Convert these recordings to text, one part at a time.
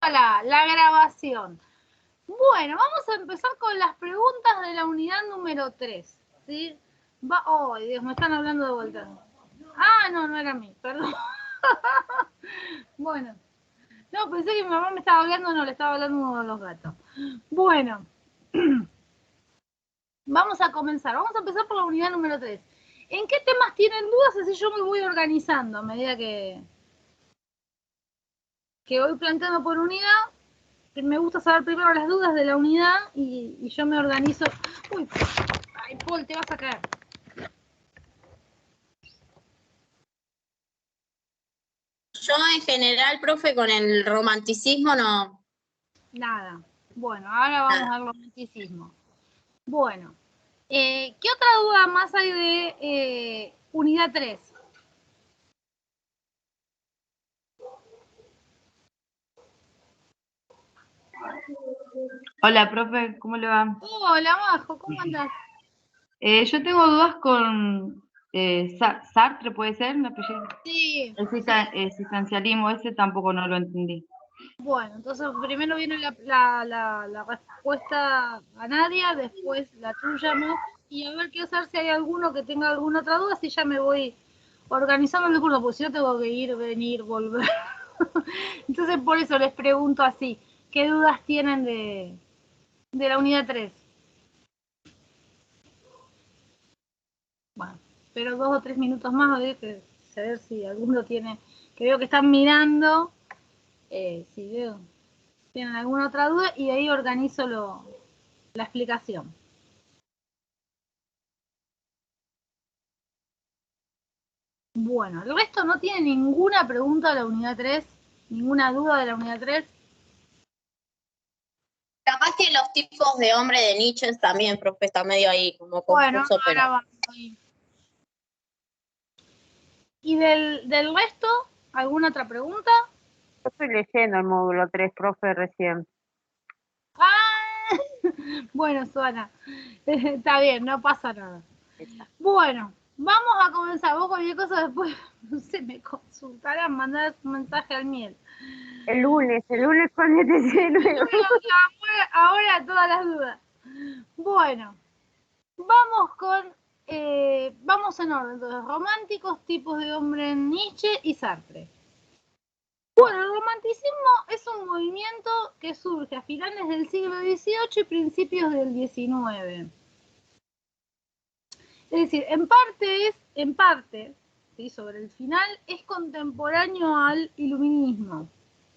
la grabación. Bueno, vamos a empezar con las preguntas de la unidad número 3. ¿Sí? Oh, Dios, me están hablando de vuelta. Ah, no, no era a mí, perdón. Bueno, no, pensé que mi mamá me estaba hablando, no, le estaba hablando uno de los gatos. Bueno, vamos a comenzar. Vamos a empezar por la unidad número 3. ¿En qué temas tienen dudas? Así yo me voy organizando a medida que voy planteando por unidad. Me gusta saber primero las dudas de la unidad y yo me organizo. Uy, ay, Paul, te vas a caer. Yo en general, profe, con el romanticismo no. Nada. Bueno, ahora vamos al romanticismo. Bueno, ¿qué otra duda más hay de unidad 3? Hola, profe, ¿cómo le va? Hola, Majo, ¿cómo andás? Yo tengo dudas con Sartre, ¿puede ser? ¿El apellido? Sí. Existencialismo, ese tampoco no lo entendí. Bueno, entonces primero viene la respuesta a Nadia, después la tuya, Majo, y a ver qué hacer si hay alguno que tenga alguna otra duda, si ya me voy organizando el curso, porque si no tengo que ir, venir, volver. Entonces por eso les pregunto así, ¿qué dudas tienen de la unidad 3? Bueno, espero 2 o 3 minutos más, a ver si alguno tiene, que veo que están mirando, si veo, tienen alguna otra duda, y de ahí organizo la explicación. Bueno, el resto no tiene ninguna pregunta de la unidad 3, ninguna duda de la unidad 3. Capaz que los tipos de hombre de Nietzsche también, profe, está medio ahí como confuso, bueno, pero... ahora vamos ahí. ¿Y del resto, alguna otra pregunta? Yo estoy leyendo el módulo 3, profe, recién. ¡Ah! Bueno, Suana, está bien, no pasa nada. Bueno, vamos a comenzar. Vos cualquier cosa después, no sé, me consultarán, mandar un mensaje al miel. El lunes ponete de nuevo. Ahora todas las dudas. Bueno, vamos en orden. Entonces, románticos, tipos de hombre en Nietzsche y Sartre. Bueno, el romanticismo es un movimiento que surge a finales del siglo XVIII y principios del XIX. Es decir, en parte, ¿sí? Sobre el final, es contemporáneo al iluminismo,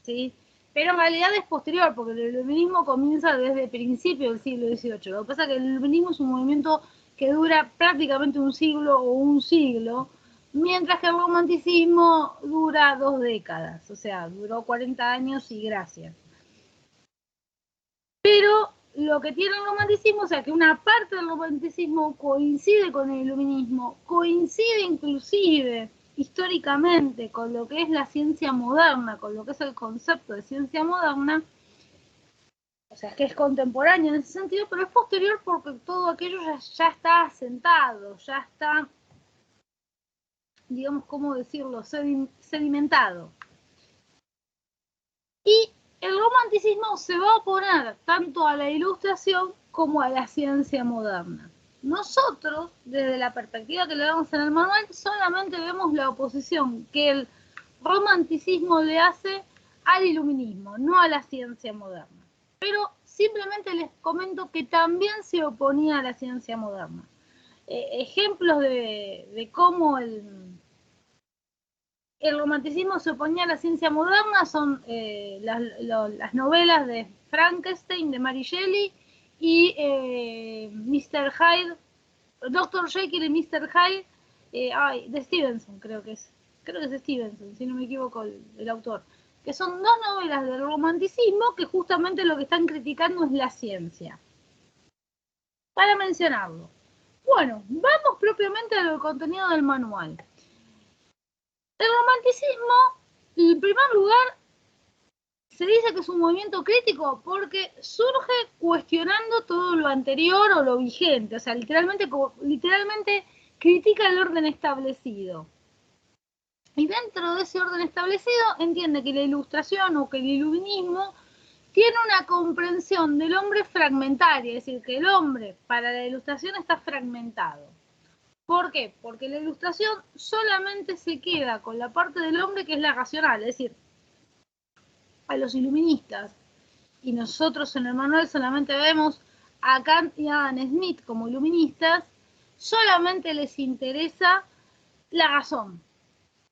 ¿sí? Pero en realidad es posterior, porque el iluminismo comienza desde principios del siglo XVIII. Lo que pasa es que el iluminismo es un movimiento que dura prácticamente un siglo o un siglo, mientras que el romanticismo dura 2 décadas, o sea, duró 40 años y gracias. Pero lo que tiene el romanticismo, o sea, que una parte del romanticismo coincide con el iluminismo, coincide inclusive históricamente con lo que es la ciencia moderna, con lo que es el concepto de ciencia moderna, o sea, que es contemporáneo en ese sentido, pero es posterior porque todo aquello ya está asentado, ya está, digamos, ¿cómo decirlo?, sedimentado. Y el romanticismo se va a oponer tanto a la ilustración como a la ciencia moderna. Nosotros, desde la perspectiva que le damos en el manual, solamente vemos la oposición que el romanticismo le hace al iluminismo, no a la ciencia moderna. Pero simplemente les comento que también se oponía a la ciencia moderna. Ejemplos de cómo el romanticismo se oponía a la ciencia moderna son las novelas de Frankenstein, de Mary Shelley, y Mr. Hyde, Dr. Jekyll y Mr. Hyde, de Stevenson, creo que es de Stevenson, si no me equivoco el autor, que son 2 novelas del romanticismo que justamente lo que están criticando es la ciencia. Para mencionarlo. Bueno, vamos propiamente al contenido del manual. El romanticismo, en primer lugar, se dice que es un movimiento crítico porque surge cuestionando todo lo anterior o lo vigente, o sea, literalmente critica el orden establecido. Y dentro de ese orden establecido entiende que la ilustración o que el iluminismo tiene una comprensión del hombre fragmentaria, es decir, que el hombre para la ilustración está fragmentado. ¿Por qué? Porque la ilustración solamente se queda con la parte del hombre que es la racional, es decir, a los iluministas, y nosotros en el manual solamente vemos a Kant y a Adam Smith como iluministas, solamente les interesa la razón.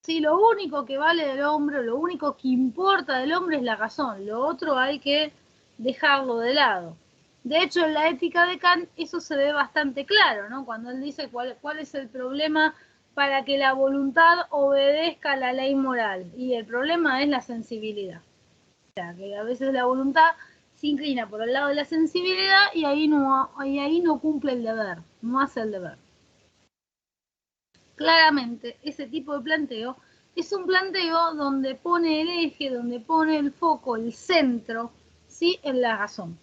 Sí, lo único que vale del hombre, lo único que importa del hombre es la razón, lo otro hay que dejarlo de lado. De hecho, en la ética de Kant eso se ve bastante claro, ¿no? Cuando él dice cuál es el problema para que la voluntad obedezca a la ley moral, y el problema es la sensibilidad. O sea, que a veces la voluntad se inclina por el lado de la sensibilidad y ahí no cumple el deber, no hace el deber. Claramente, ese tipo de planteo es un planteo donde pone el eje, donde pone el foco, el centro, ¿sí?, en la razón.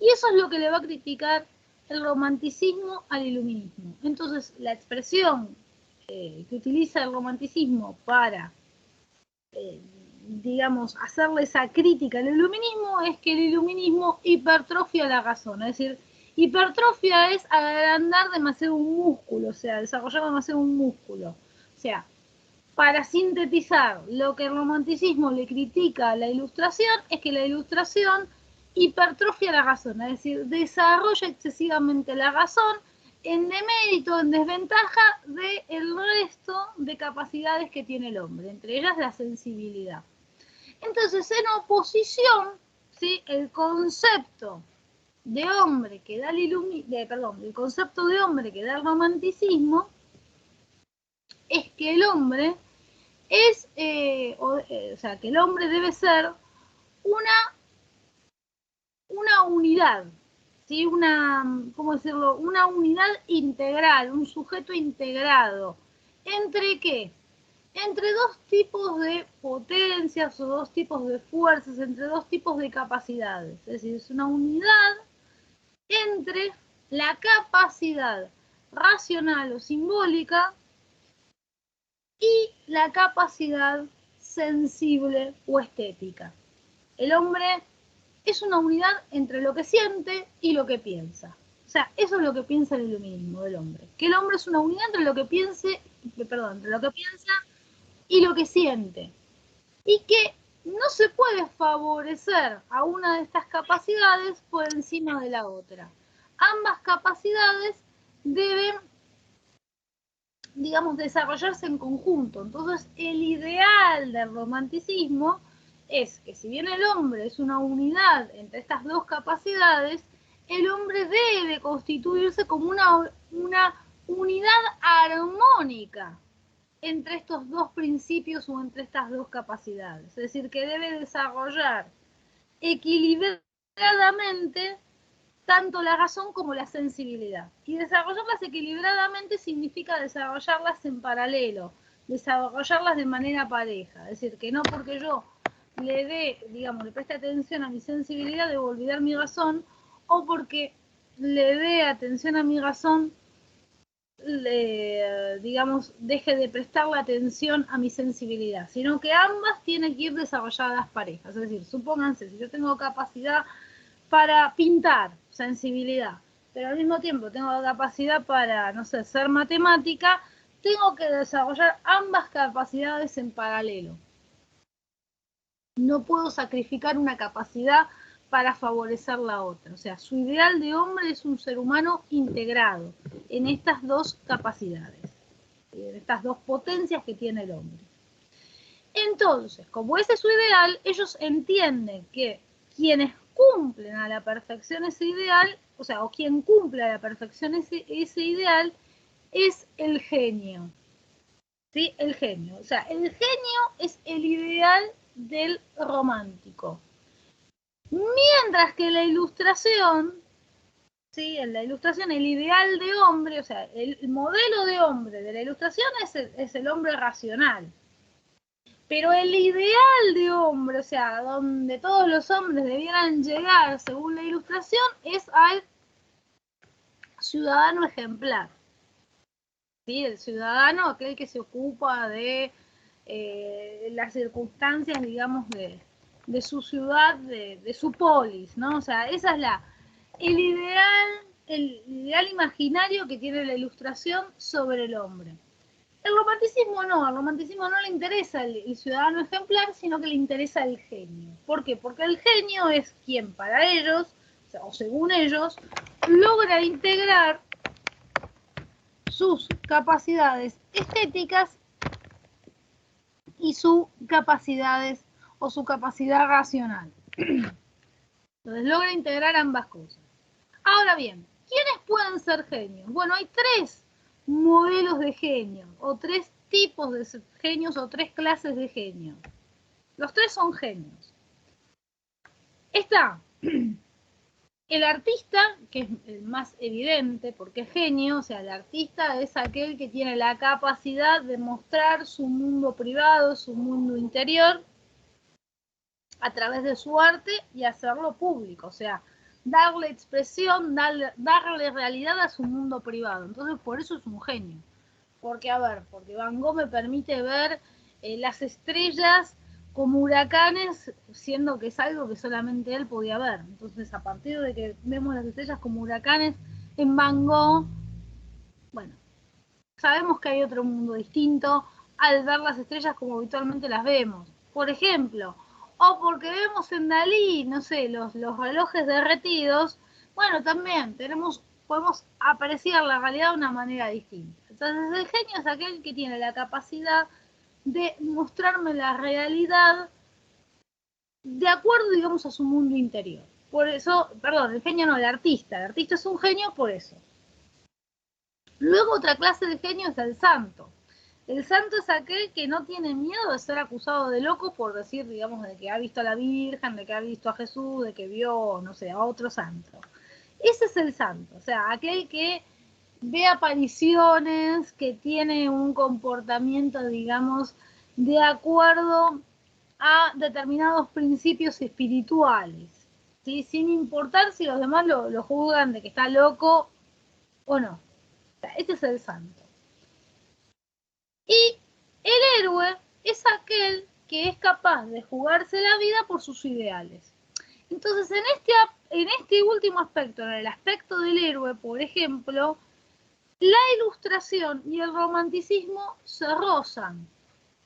Y eso es lo que le va a criticar el romanticismo al iluminismo. Entonces, la expresión que utiliza el romanticismo para, digamos, hacerle esa crítica al iluminismo es que el iluminismo hipertrofia la razón, es decir, hipertrofia es agrandar demasiado un músculo, o sea, desarrollar demasiado un músculo. O sea, para sintetizar lo que el romanticismo le critica a la ilustración es que la ilustración hipertrofia la razón, es decir, desarrolla excesivamente la razón en demérito, en desventaja del resto de capacidades que tiene el hombre, entre ellas la sensibilidad. Entonces, en oposición, ¿sí?, el concepto de hombre que da el concepto de hombre que da el romanticismo es que el hombre es, o sea, que el hombre debe ser una unidad, ¿sí? ¿Cómo decirlo? Una unidad integral, un sujeto integrado. ¿Entre qué? Entre dos tipos de potencias o dos tipos de fuerzas, entre dos tipos de capacidades. Es decir, es una unidad entre la capacidad racional o simbólica y la capacidad sensible o estética. El hombre es una unidad entre lo que siente y lo que piensa. O sea, eso es lo que piensa el iluminismo del hombre. Que el hombre es una unidad entre lo que piensa y lo que siente. Y que no se puede favorecer a una de estas capacidades por encima de la otra. Ambas capacidades deben, digamos, desarrollarse en conjunto. Entonces, el ideal del romanticismo es que si bien el hombre es una unidad entre estas dos capacidades, el hombre debe constituirse como una unidad armónica entre estos dos principios o entre estas dos capacidades. Es decir, que debe desarrollar equilibradamente tanto la razón como la sensibilidad. Y desarrollarlas equilibradamente significa desarrollarlas en paralelo, desarrollarlas de manera pareja. Es decir, que no porque yo le preste atención a mi sensibilidad, debo olvidar mi razón, o porque le dé atención a mi razón, deje de prestar la atención a mi sensibilidad, sino que ambas tienen que ir desarrolladas parejas. Es decir, supónganse, si yo tengo capacidad para pintar, sensibilidad, pero al mismo tiempo tengo capacidad para, no sé, ser matemática, tengo que desarrollar ambas capacidades en paralelo. No puedo sacrificar una capacidad para favorecer la otra. O sea, su ideal de hombre es un ser humano integrado en estas dos capacidades, en estas dos potencias que tiene el hombre. Entonces, como ese es su ideal, ellos entienden que quienes cumplen a la perfección ese ideal, o sea, o quien cumple a la perfección ese ideal, es el genio. ¿Sí? El genio. O sea, el genio es el ideal del romántico. Mientras que la ilustración, ¿sí?, en la ilustración el ideal de hombre, o sea, el modelo de hombre de la ilustración es el hombre racional. Pero el ideal de hombre, o sea, donde todos los hombres debieran llegar según la ilustración, es al ciudadano ejemplar. ¿Sí? El ciudadano, aquel que se ocupa de las circunstancias, digamos, de su ciudad, de su polis, ¿no? O sea, esa es el ideal imaginario que tiene la ilustración sobre el hombre. El romanticismo no, al romanticismo no le interesa el ciudadano ejemplar, sino que le interesa el genio. ¿Por qué? Porque el genio es quien para ellos, o según ellos, logra integrar sus capacidades estéticas y sus capacidades o su capacidad racional. Entonces logra integrar ambas cosas. Ahora bien, ¿quiénes pueden ser genios? Bueno, hay 3 modelos de genio, o 3 tipos de genios, o 3 clases de genios. Los 3 son genios. Está el artista, que es el más evidente, porque es genio, o sea, el artista es aquel que tiene la capacidad de mostrar su mundo privado, su mundo interior, a través de su arte y hacerlo público, o sea, darle expresión, darle realidad a su mundo privado. Entonces, por eso es un genio. Porque, porque Van Gogh me permite ver las estrellas como huracanes, siendo que es algo que solamente él podía ver. Entonces, a partir de que vemos las estrellas como huracanes en Van Gogh, bueno, sabemos que hay otro mundo distinto al ver las estrellas como habitualmente las vemos. Por ejemplo, o porque vemos en Dalí, no sé, los relojes derretidos, bueno, también podemos apreciar la realidad de una manera distinta. Entonces el genio es aquel que tiene la capacidad de mostrarme la realidad de acuerdo, digamos, a su mundo interior. Por eso, perdón, el genio no, el artista es un genio por eso. Luego otra clase de genio es el santo. El santo es aquel que no tiene miedo de ser acusado de loco por decir, digamos, de que ha visto a la Virgen, de que ha visto a Jesús, de que vio, no sé, a otro santo. Ese es el santo, o sea, aquel que ve apariciones, que tiene un comportamiento, digamos, de acuerdo a determinados principios espirituales, ¿sí? Sin importar si los demás lo juzgan de que está loco o no. O sea, este es el santo. Y el héroe es aquel que es capaz de jugarse la vida por sus ideales. Entonces, en este último aspecto, en el aspecto del héroe, por ejemplo, la ilustración y el romanticismo se rozan,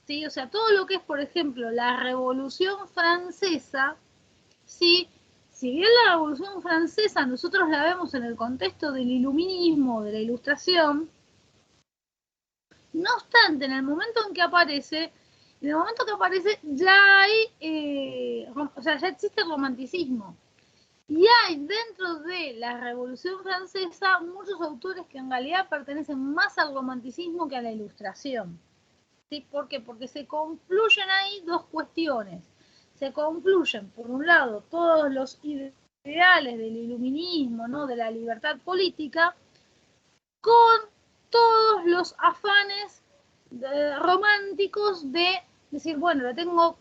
¿sí? O sea, todo lo que es, por ejemplo, la Revolución Francesa, ¿sí? Si bien la Revolución Francesa nosotros la vemos en el contexto del iluminismo, de la ilustración, no obstante, en el momento en que aparece, ya hay, o sea, ya existe el romanticismo. Y hay dentro de la Revolución Francesa muchos autores que en realidad pertenecen más al romanticismo que a la ilustración. ¿Sí? ¿Por qué? Porque se confluyen ahí 2 cuestiones. Se confluyen, por un lado, todos los ideales del iluminismo, ¿no? De la libertad política, con todos los afanes románticos de decir, bueno,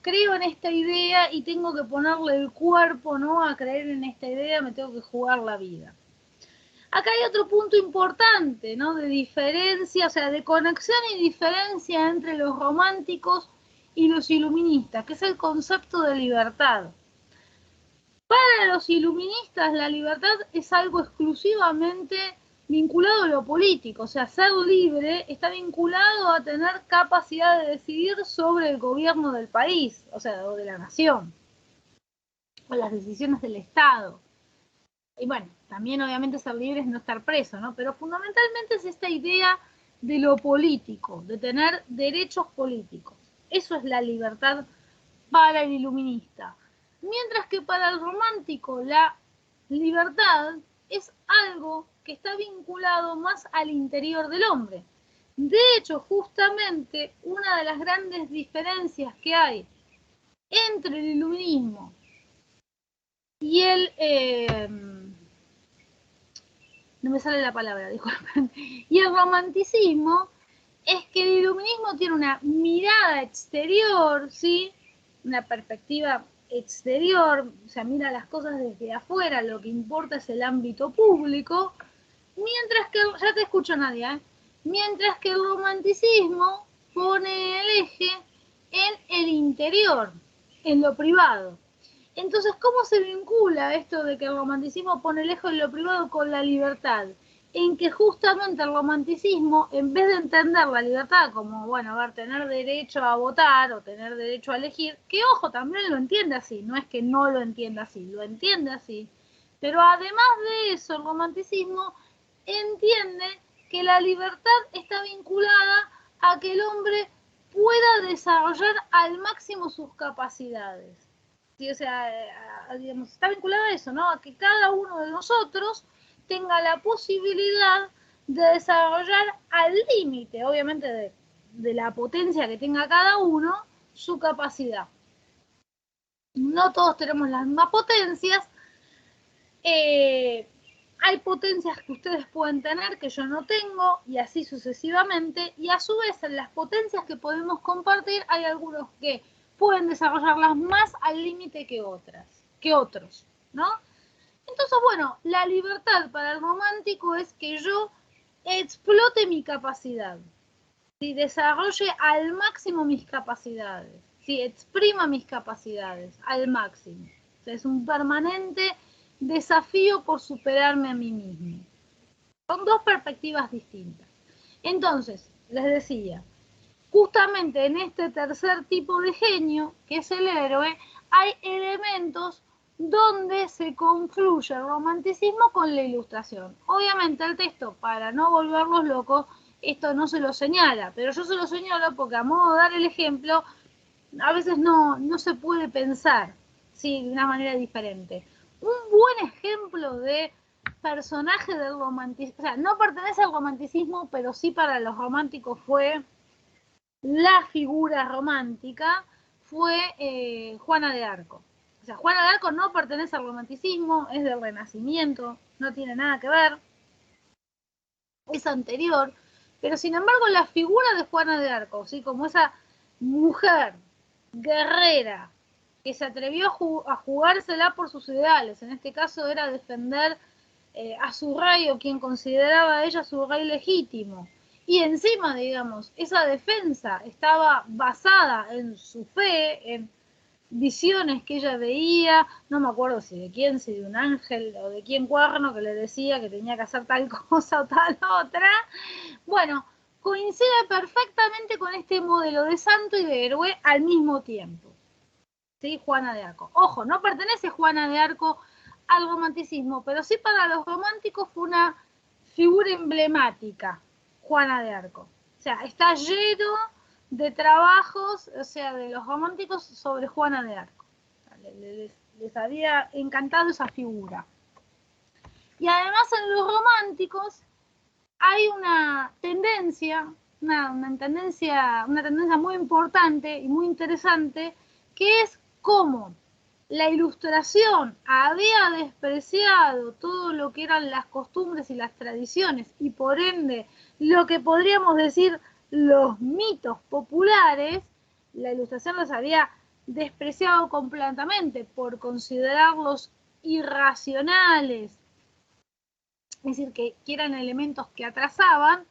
creo en esta idea y tengo que ponerle el cuerpo, ¿no? A creer en esta idea, me tengo que jugar la vida. Acá hay otro punto importante, ¿no? De diferencia, o sea, de conexión y diferencia entre los románticos y los iluministas, que es el concepto de libertad. Para los iluministas, la libertad es algo exclusivamente vinculado a lo político, o sea, ser libre está vinculado a tener capacidad de decidir sobre el gobierno del país, o sea, o de la nación, o las decisiones del Estado. Y bueno, también obviamente ser libre es no estar preso, ¿no? Pero fundamentalmente es esta idea de lo político, de tener derechos políticos. Eso es la libertad para el iluminista. Mientras que para el romántico la libertad es algo que está vinculado más al interior del hombre. De hecho, justamente una de las grandes diferencias que hay entre el iluminismo y no me sale la palabra, disculpen, y el romanticismo es que el iluminismo tiene una mirada exterior, ¿sí? Una perspectiva exterior, o sea, mira las cosas desde afuera, lo que importa es el ámbito público, mientras que, ya te escucho Nadia, mientras que el romanticismo pone el eje en el interior, en lo privado. Entonces, ¿cómo se vincula esto de que el romanticismo pone lejos lo privado con la libertad? En que justamente el romanticismo, en vez de entender la libertad como, bueno, a ver, tener derecho a votar o tener derecho a elegir, que ojo, también lo entiende así, no es que no lo entienda así, lo entiende así, pero además de eso, el romanticismo entiende que la libertad está vinculada a que el hombre pueda desarrollar al máximo sus capacidades. ¿Sí? O sea, digamos, está vinculada a eso, ¿no? A que cada uno de nosotros tenga la posibilidad de desarrollar al límite, obviamente de la potencia que tenga cada uno, su capacidad. No todos tenemos las mismas potencias. Hay potencias que ustedes pueden tener que yo no tengo y así sucesivamente, y a su vez en las potencias que podemos compartir hay algunos que pueden desarrollarlas más al límite que otros, ¿no? Entonces, bueno, la libertad para el romántico es que yo explote mi capacidad, si desarrolle al máximo mis capacidades, si exprima mis capacidades al máximo. O sea, es un permanente desafío por superarme a mí mismo. Son dos perspectivas distintas. Entonces, les decía, justamente en este tercer tipo de genio, que es el héroe, hay elementos donde se confluye el romanticismo con la ilustración. Obviamente el texto, para no volverlos locos, esto no se lo señala, pero yo se lo señalo porque a modo de dar el ejemplo, a veces no se puede pensar, ¿sí?, de una manera diferente. Un buen ejemplo de personaje del romanticismo, o sea, no pertenece al romanticismo, pero sí para los románticos fue la figura romántica, fue Juana de Arco. O sea, Juana de Arco no pertenece al romanticismo, es del Renacimiento, no tiene nada que ver, es anterior, pero sin embargo la figura de Juana de Arco, ¿sí?, como esa mujer guerrera que se atrevió a jugársela por sus ideales, en este caso era defender a su rey o quien consideraba a ella su rey legítimo. Y encima, digamos, esa defensa estaba basada en su fe, en visiones que ella veía, no me acuerdo si de quién, si de un ángel o de quién cuerno que le decía que tenía que hacer tal cosa o tal otra. Bueno, coincide perfectamente con este modelo de santo y de héroe al mismo tiempo. ¿Sí? Juana de Arco. Ojo, no pertenece Juana de Arco al romanticismo, pero sí para los románticos fue una figura emblemática, Juana de Arco. O sea, está lleno de trabajos, o sea, de los románticos sobre Juana de Arco. Les había encantado esa figura. Y además en los románticos hay una tendencia, una tendencia muy importante y muy interesante, que es cómo la ilustración había despreciado todo lo que eran las costumbres y las tradiciones y por ende lo que podríamos decir los mitos populares, la ilustración los había despreciado completamente por considerarlos irracionales, es decir, que eran elementos que atrasaban.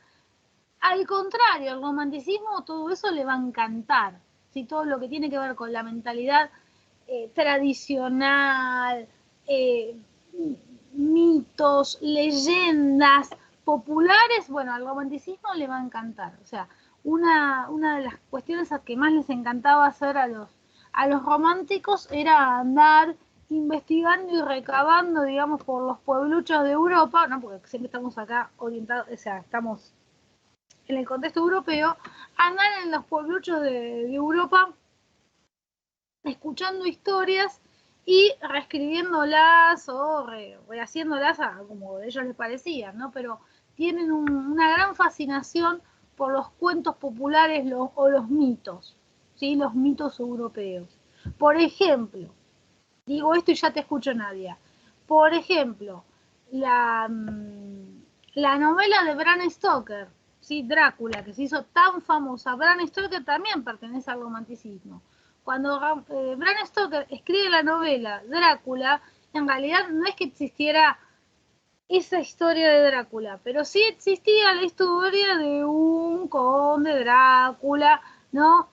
Al contrario, el romanticismo, todo eso le va a encantar, ¿sí? Todo lo que tiene que ver con la mentalidad tradicional, mitos, leyendas populares, bueno, al romanticismo le va a encantar. O sea, una de las cuestiones a que más les encantaba hacer a los románticos era andar investigando y recabando, digamos, por los puebluchos de Europa, ¿no? Porque siempre estamos acá orientados, o sea, estamos en el contexto europeo, andar en los puebluchos de Europa escuchando historias y reescribiéndolas o rehaciéndolas a como a ellos les parecía, ¿no? Pero tienen una gran fascinación por los cuentos populares o los mitos, ¿sí? Los mitos europeos. Por ejemplo, digo esto y ya te escucho, Nadia. Por ejemplo, la novela de Bram Stoker, ¿sí? Drácula, que se hizo tan famosa. Bram Stoker también pertenece al romanticismo. Cuando Bram Stoker escribe la novela Drácula, en realidad no es que existiera esa historia de Drácula, pero sí existía la historia de un conde Drácula, ¿no?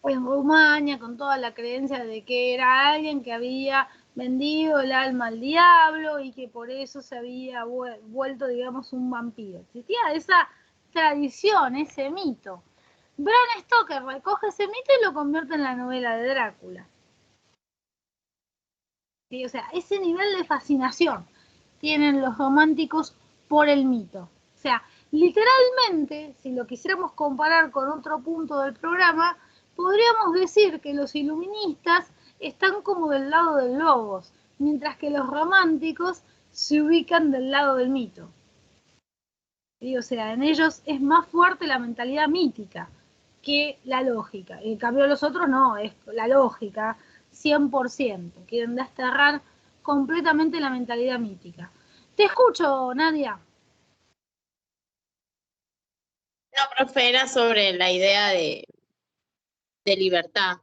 en Rumania, con toda la creencia de que era alguien que había vendido el alma al diablo y que por eso se había vuelto, digamos, un vampiro. Existía esa tradición, ese mito. Bram Stoker recoge ese mito y lo convierte en la novela de Drácula. ¿Sí? O sea, ese nivel de fascinación tienen los románticos por el mito. O sea, literalmente, si lo quisiéramos comparar con otro punto del programa, podríamos decir que los iluministas están como del lado del logos, mientras que los románticos se ubican del lado del mito. ¿Sí? O sea, en ellos es más fuerte la mentalidad mítica que la lógica. En cambio los otros no, es la lógica 100%. Quieren desterrar completamente la mentalidad mítica. Te escucho, Nadia. No, profe, era sobre la idea de libertad.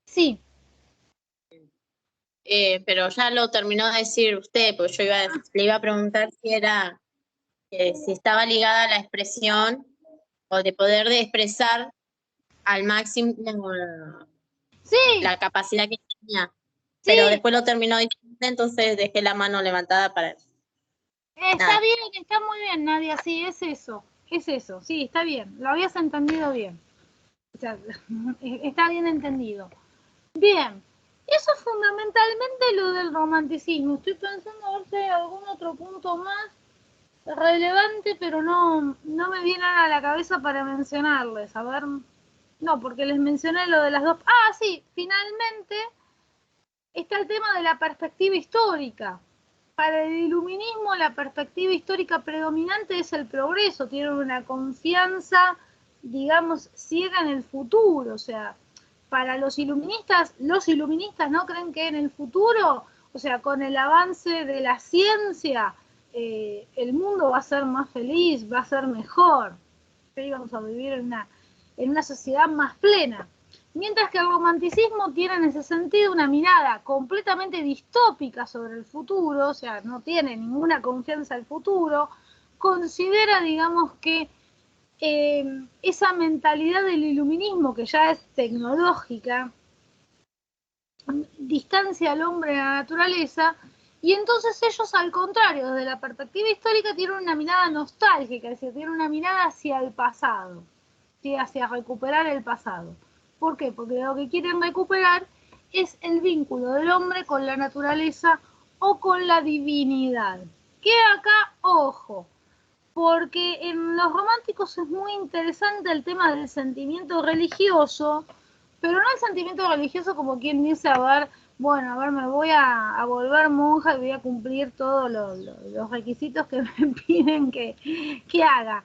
Sí. Pero ya lo terminó de decir usted, porque yo le iba a preguntar si era, si estaba ligada a la expresión o de poder de expresar al máximo Sí. la capacidad que tenía. Sí. Pero después lo terminó diciendo, entonces dejé la mano levantada para... Está bien, está muy bien, Nadia, sí, es eso, sí, está bien, lo habías entendido bien. O sea, está bien entendido. Bien, eso es fundamentalmente lo del romanticismo. Estoy pensando a ver si hay algún otro punto más relevante, pero no me viene a la cabeza para mencionarles. A ver, no, porque les mencioné lo de las dos. Ah, sí, finalmente está el tema de la perspectiva histórica. Para el iluminismo la perspectiva histórica predominante es el progreso, tienen una confianza, digamos, ciega en el futuro. O sea, para los iluministas no creen que en el futuro, o sea, con el avance de la ciencia, el mundo va a ser más feliz, va a ser mejor, que vamos a vivir en una sociedad más plena. Mientras que el romanticismo tiene en ese sentido una mirada completamente distópica sobre el futuro, o sea, no tiene ninguna confianza en el futuro, considera, digamos, que esa mentalidad del iluminismo, que ya es tecnológica, distancia al hombre de la naturaleza, y entonces ellos, al contrario, desde la perspectiva histórica, tienen una mirada nostálgica, es decir, tienen una mirada hacia el pasado, ¿sí? Hacia recuperar el pasado. ¿Por qué? Porque lo que quieren recuperar es el vínculo del hombre con la naturaleza o con la divinidad. Que acá, ojo, porque en los románticos es muy interesante el tema del sentimiento religioso, pero no el sentimiento religioso como quien dice, a ver, bueno, a ver, me voy a volver monja y voy a cumplir todos los requisitos que me piden que haga.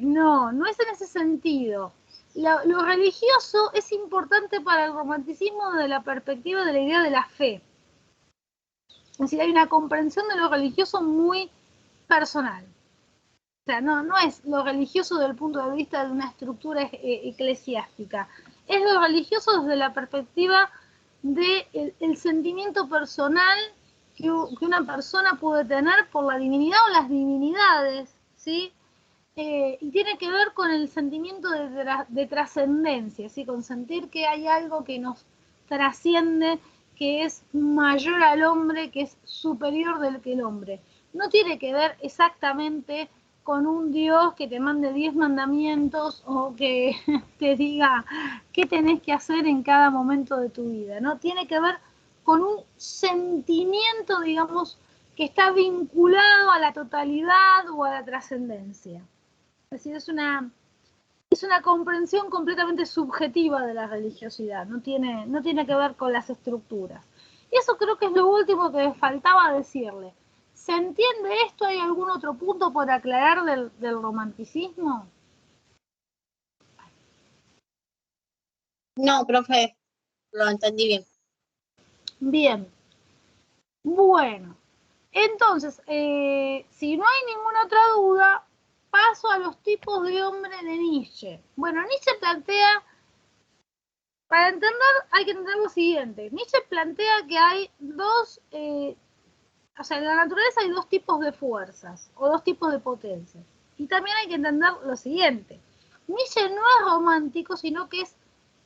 No es en ese sentido. Lo religioso es importante para el romanticismo desde la perspectiva de la idea de la fe. Es decir, hay una comprensión de lo religioso muy personal. O sea, no es lo religioso desde el punto de vista de una estructura eclesiástica. Es lo religioso desde la perspectiva del sentimiento personal que una persona puede tener por la divinidad o las divinidades, ¿sí? Y tiene que ver con el sentimiento de trascendencia, ¿sí? Con sentir que hay algo que nos trasciende, que es mayor al hombre, que es superior del que el hombre. No tiene que ver exactamente con un Dios que te mande 10 mandamientos o que te diga qué tenés que hacer en cada momento de tu vida, ¿no? Tiene que ver con un sentimiento, digamos, que está vinculado a la totalidad o a la trascendencia. Es decir, es una comprensión completamente subjetiva de la religiosidad, no tiene que ver con las estructuras. Y eso creo que es lo último que me faltaba decirle. ¿Se entiende esto? ¿Hay algún otro punto por aclarar del romanticismo? No, profe, lo entendí bien. Bien. Bueno, entonces, si no hay ninguna otra duda, paso a los tipos de hombre de Nietzsche. Bueno, Nietzsche plantea, para entender, hay que entender lo siguiente. Nietzsche plantea que hay o sea, en la naturaleza hay dos tipos de fuerzas, o dos tipos de potencias. Y también hay que entender lo siguiente. Nietzsche no es romántico, sino que es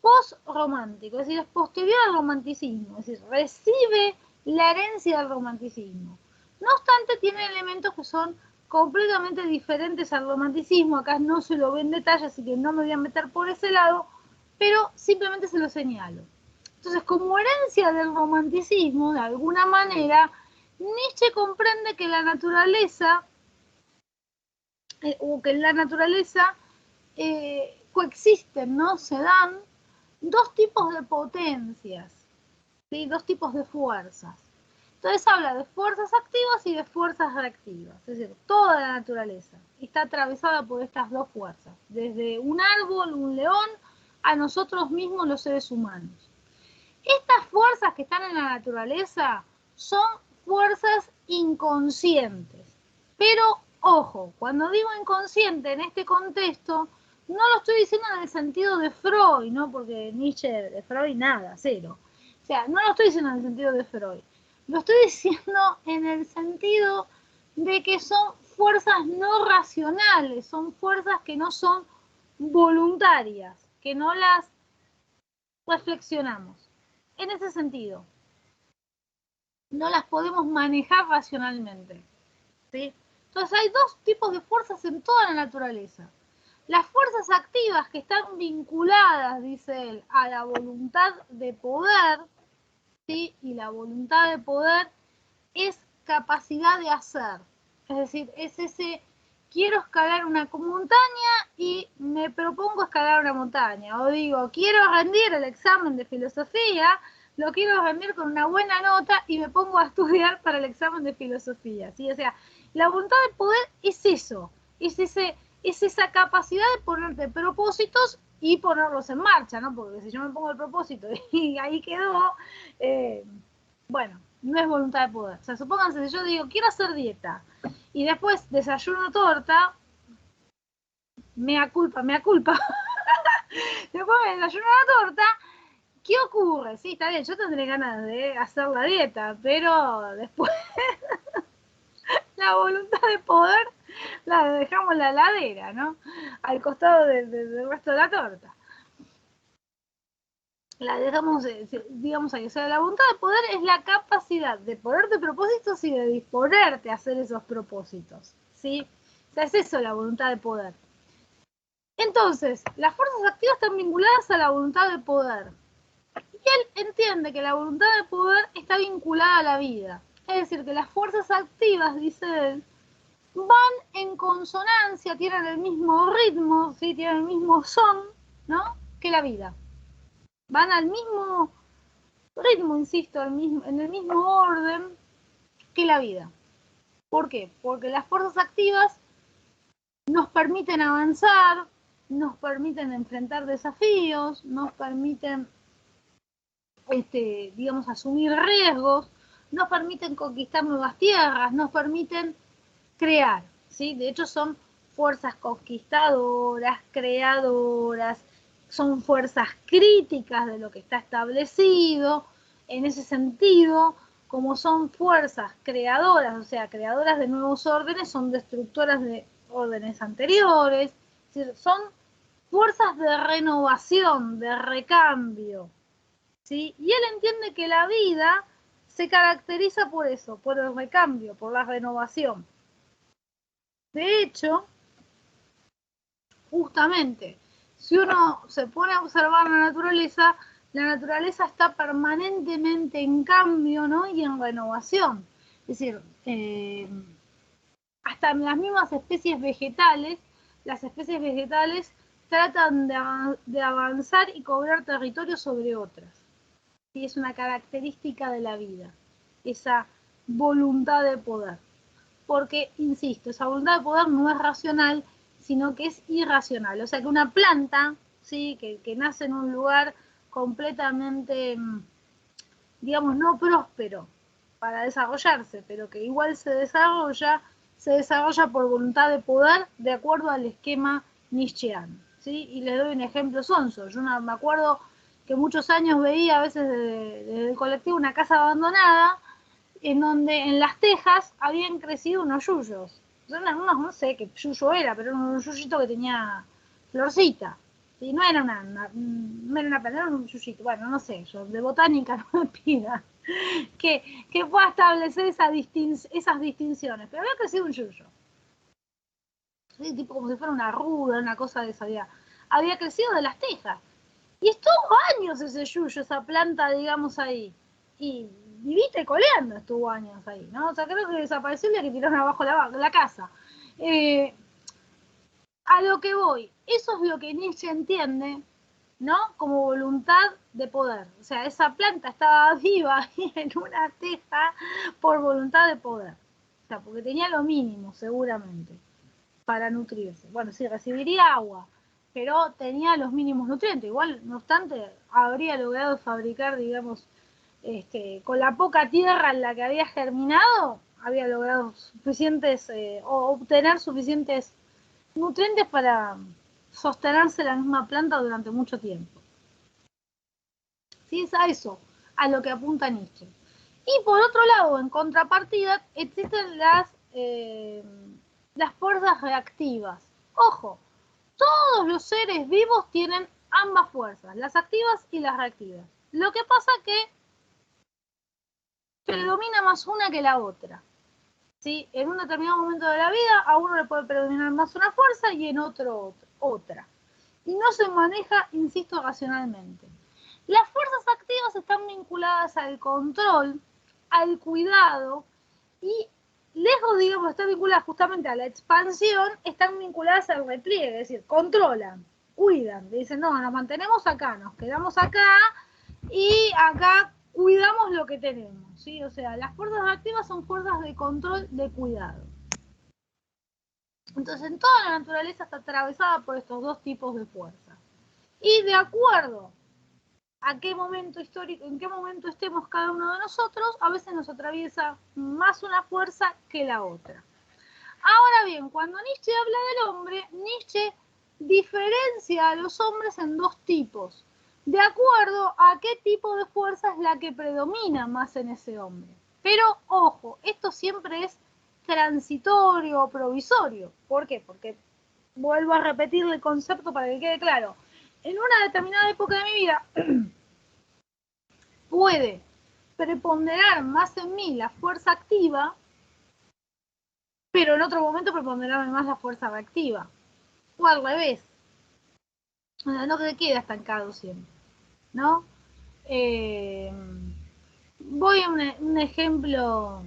post-romántico, es decir, es posterior al romanticismo, es decir, recibe la herencia del romanticismo. No obstante, tiene elementos que son completamente diferentes al romanticismo. Acá no se lo ve en detalle, así que no me voy a meter por ese lado, pero simplemente se lo señalo. Entonces, como herencia del romanticismo, de alguna manera, Nietzsche comprende que la naturaleza, o que en la naturaleza coexisten, ¿no? Se dan dos tipos de potencias, ¿sí? Dos tipos de fuerzas. Entonces habla de fuerzas activas y de fuerzas reactivas, es decir, toda la naturaleza está atravesada por estas dos fuerzas, desde un árbol, un león, a nosotros mismos los seres humanos. Estas fuerzas que están en la naturaleza son fuerzas inconscientes, pero ojo, cuando digo inconsciente en este contexto, no lo estoy diciendo en el sentido de Freud, ¿no? Porque Nietzsche de Freud nada, cero. O sea, no lo estoy diciendo en el sentido de Freud. Lo estoy diciendo en el sentido de que son fuerzas no racionales, son fuerzas que no son voluntarias, que no las reflexionamos. En ese sentido, no las podemos manejar racionalmente, ¿sí? Entonces hay dos tipos de fuerzas en toda la naturaleza. Las fuerzas activas que están vinculadas, dice él, a la voluntad de poder, ¿sí? Y la voluntad de poder es capacidad de hacer. Es decir, es ese, quiero escalar una montaña y me propongo escalar una montaña. O digo, quiero rendir el examen de filosofía, lo quiero rendir con una buena nota y me pongo a estudiar para el examen de filosofía, ¿sí? O sea, la voluntad de poder es eso, es esa capacidad de ponerte propósitos y ponerlos en marcha, ¿no? Porque si yo me pongo el propósito y ahí quedó, bueno, no es voluntad de poder. O sea, supónganse, si yo digo, quiero hacer dieta, y después desayuno torta, mea culpa. Después me desayuno la torta, ¿qué ocurre? Sí, está bien, yo tendré ganas de hacer la dieta, pero después la voluntad de poder la dejamos en la heladera, ¿no? Al costado del resto de la torta. La dejamos, digamos ahí. O sea, la voluntad de poder es la capacidad de ponerte propósitos y de disponerte a hacer esos propósitos, ¿sí? O sea, es eso la voluntad de poder. Entonces, las fuerzas activas están vinculadas a la voluntad de poder. Y él entiende que la voluntad de poder está vinculada a la vida. Es decir, que las fuerzas activas, dice él, van en consonancia, tienen el mismo ritmo, ¿sí? Tienen el mismo son, ¿no? Que la vida. Van al mismo ritmo, insisto, en el mismo orden que la vida. ¿Por qué? Porque las fuerzas activas nos permiten avanzar, nos permiten enfrentar desafíos, nos permiten, digamos, asumir riesgos, nos permiten conquistar nuevas tierras, nos permiten crear, ¿sí? De hecho son fuerzas conquistadoras, creadoras, son fuerzas críticas de lo que está establecido. En ese sentido, como son fuerzas creadoras, o sea, creadoras de nuevos órdenes, son destructoras de órdenes anteriores, es decir, son fuerzas de renovación, de recambio, ¿sí? Y él entiende que la vida se caracteriza por eso, por el recambio, por la renovación. De hecho, justamente, si uno se pone a observar la naturaleza está permanentemente en cambio, ¿no? Y en renovación. Es decir, hasta en las mismas especies vegetales, las especies vegetales tratan de avanzar y cobrar territorio sobre otras. Y es una característica de la vida, esa voluntad de poder. Porque, insisto, esa voluntad de poder no es racional, sino que es irracional. O sea que una planta, ¿sí? que nace en un lugar completamente, digamos, no próspero para desarrollarse, pero que igual se desarrolla por voluntad de poder de acuerdo al esquema nietzscheano, ¿sí? Y les doy un ejemplo sonso. Yo me acuerdo que muchos años veía a veces desde el colectivo una casa abandonada, en donde en las tejas habían crecido unos yuyos. No sé qué yuyo era, pero era un yuyito que tenía florcita. Y no era no era una planta, era un yuyito. Bueno, no sé, yo de botánica no me pida que pueda establecer esas distinciones. Pero había crecido un yuyo. ¿Sí? Tipo como si fuera una ruda, una cosa de esa. Había crecido de las tejas. Y estuvo años ese yuyo, esa planta, digamos, ahí. Y viviste coleando, estuvo años ahí, ¿no? O sea, creo que desapareció el día que tiraron abajo la casa. A lo que voy, eso es lo que Nietzsche entiende, ¿no? Como voluntad de poder. O sea, esa planta estaba viva en una teja por voluntad de poder. O sea, porque tenía lo mínimo, seguramente, para nutrirse. Bueno, sí, recibiría agua, pero tenía los mínimos nutrientes. Igual, no obstante, habría logrado fabricar, digamos, con la poca tierra en la que había germinado, había logrado suficientes, o obtener suficientes nutrientes para sostenerse la misma planta durante mucho tiempo. ¿Sí? Es a eso a lo que apunta Nietzsche. Y por otro lado, en contrapartida, existen las fuerzas reactivas. Ojo, todos los seres vivos tienen ambas fuerzas, las activas y las reactivas. Lo que pasa es que predomina más una que la otra. ¿Sí? En un determinado momento de la vida a uno le puede predominar más una fuerza y en otro otra. Y no se maneja, insisto, racionalmente. Las fuerzas activas están vinculadas al control, al cuidado y lejos, digamos, de estar vinculadas justamente a la expansión, están vinculadas al repliegue, es decir, controlan, cuidan, dicen, no, nos mantenemos acá, nos quedamos acá y acá cuidamos lo que tenemos, ¿sí? O sea, las fuerzas activas son fuerzas de control, de cuidado. Entonces, en toda la naturaleza está atravesada por estos dos tipos de fuerzas. Y de acuerdo a qué momento histórico, en qué momento estemos cada uno de nosotros, a veces nos atraviesa más una fuerza que la otra. Ahora bien, cuando Nietzsche habla del hombre, Nietzsche diferencia a los hombres en dos tipos, de acuerdo a qué tipo de fuerza es la que predomina más en ese hombre. Pero, ojo, esto siempre es transitorio o provisorio. ¿Por qué? Porque vuelvo a repetir el concepto para que quede claro. En una determinada época de mi vida puede preponderar más en mí la fuerza activa, pero en otro momento preponderar más la fuerza reactiva. O al revés. O sea, no te queda estancado siempre, ¿no? Voy a un ejemplo,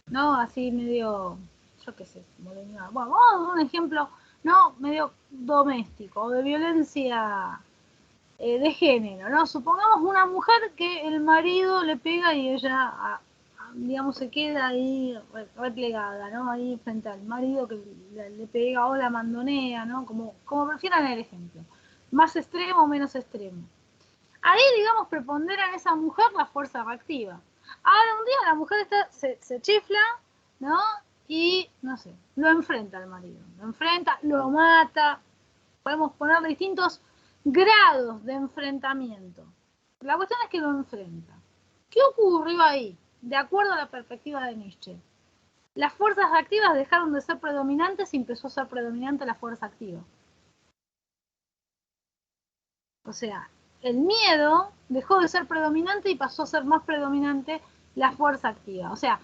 ¿no? Así medio, yo qué sé, bueno, vamos a un ejemplo, ¿no? Medio doméstico, de violencia de género, ¿no? Supongamos una mujer que el marido le pega y ella, digamos, se queda ahí replegada, ¿no? Ahí frente al marido que le pega o la mandonea, ¿no? Como prefieran el ejemplo. Más extremo o menos extremo. Ahí, digamos, prepondera en esa mujer la fuerza reactiva. Ahora un día la mujer se chifla, ¿no? Y, no sé, lo enfrenta al marido. Lo enfrenta, lo mata. Podemos poner distintos grados de enfrentamiento. La cuestión es que lo enfrenta. ¿Qué ocurrió ahí? De acuerdo a la perspectiva de Nietzsche. Las fuerzas reactivas dejaron de ser predominantes y empezó a ser predominante la fuerza activa. O sea, el miedo dejó de ser predominante y pasó a ser más predominante la fuerza activa. O sea,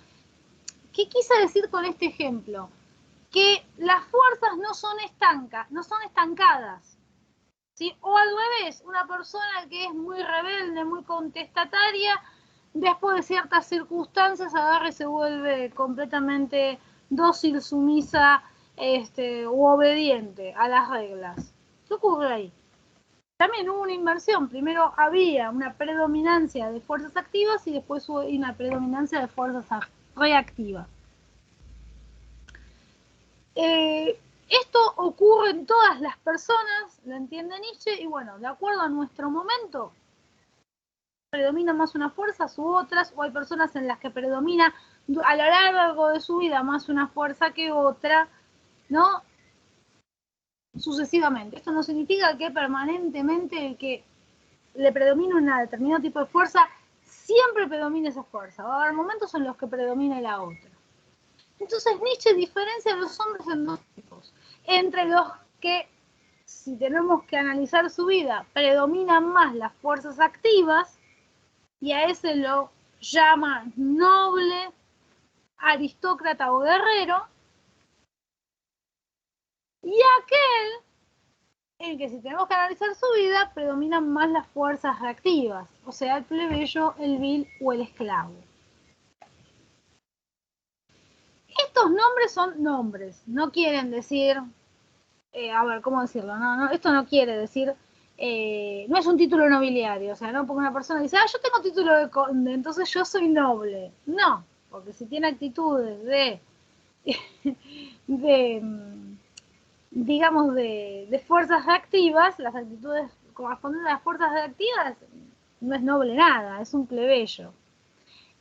¿qué quise decir con este ejemplo? Que las fuerzas no son estancadas. ¿Sí? O al revés, una persona que es muy rebelde, muy contestataria, después de ciertas circunstancias agarra y se vuelve completamente dócil, sumisa u obediente a las reglas. ¿Qué ocurre ahí? También hubo una inversión. Primero había una predominancia de fuerzas activas y después hubo una predominancia de fuerzas reactivas. Esto ocurre en todas las personas, lo entiende Nietzsche, y bueno, de acuerdo a nuestro momento, predomina más una fuerza u otras, o hay personas en las que predomina a lo largo de su vida más una fuerza que otra, ¿no? Sucesivamente. Esto no significa que permanentemente el que le predomina un determinado tipo de fuerza, siempre predomina esa fuerza. Va a haber momentos en los que predomina la otra. Entonces Nietzsche diferencia a los hombres en dos tipos. Entre los que si tenemos que analizar su vida, predominan más las fuerzas activas, y a ese lo llama noble, aristócrata o guerrero, y aquel en que si tenemos que analizar su vida, predominan más las fuerzas reactivas, o sea, el plebeyo, el vil o el esclavo. Estos nombres son nombres, no quieren decir, a ver, ¿cómo decirlo? No, esto no quiere decir, no es un título nobiliario, o sea, no porque una persona dice, yo tengo título de conde, entonces yo soy noble. No, porque si tiene actitudes digamos, de fuerzas reactivas, las actitudes correspondientes a las fuerzas reactivas, no es noble nada, es un plebeyo.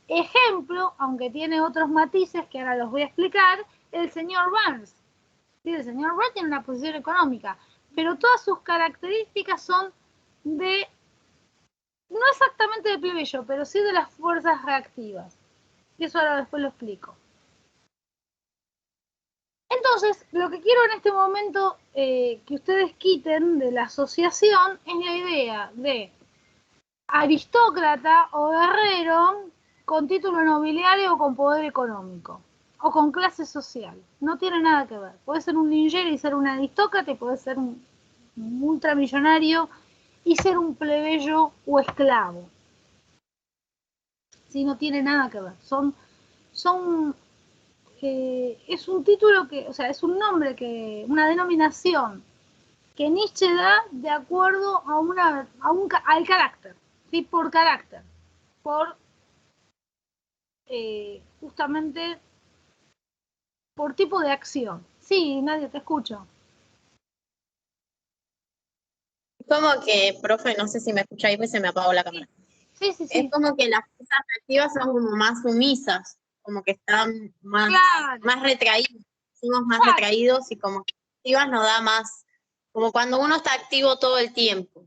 Ejemplo, aunque tiene otros matices que ahora los voy a explicar, el señor Burns. Sí, el señor Burns tiene una posición económica, pero todas sus características son de, no exactamente de plebeyo, pero sí de las fuerzas reactivas. Y eso ahora después lo explico. Entonces, lo que quiero en este momento que ustedes quiten de la asociación es la idea de aristócrata o guerrero con título nobiliario o con poder económico o con clase social. No tiene nada que ver. Puede ser un lingero y ser un aristócrata, y puede ser un ultramillonario y ser un plebeyo o esclavo. Sí, no tiene nada que ver. Es un título que, o sea, es un nombre que, una denominación que Nietzsche da de acuerdo a al carácter, ¿sí? Por carácter, por justamente por tipo de acción. Sí, nadie te escucha. Como que, profe, no sé si me escucháis, pues se me apagó la cámara. Sí. Es como que las fuerzas reactivas son como más sumisas, como que están más, Claro. más retraídos, somos más Claro. retraídos, y como que activas nos da más, como cuando uno está activo todo el tiempo,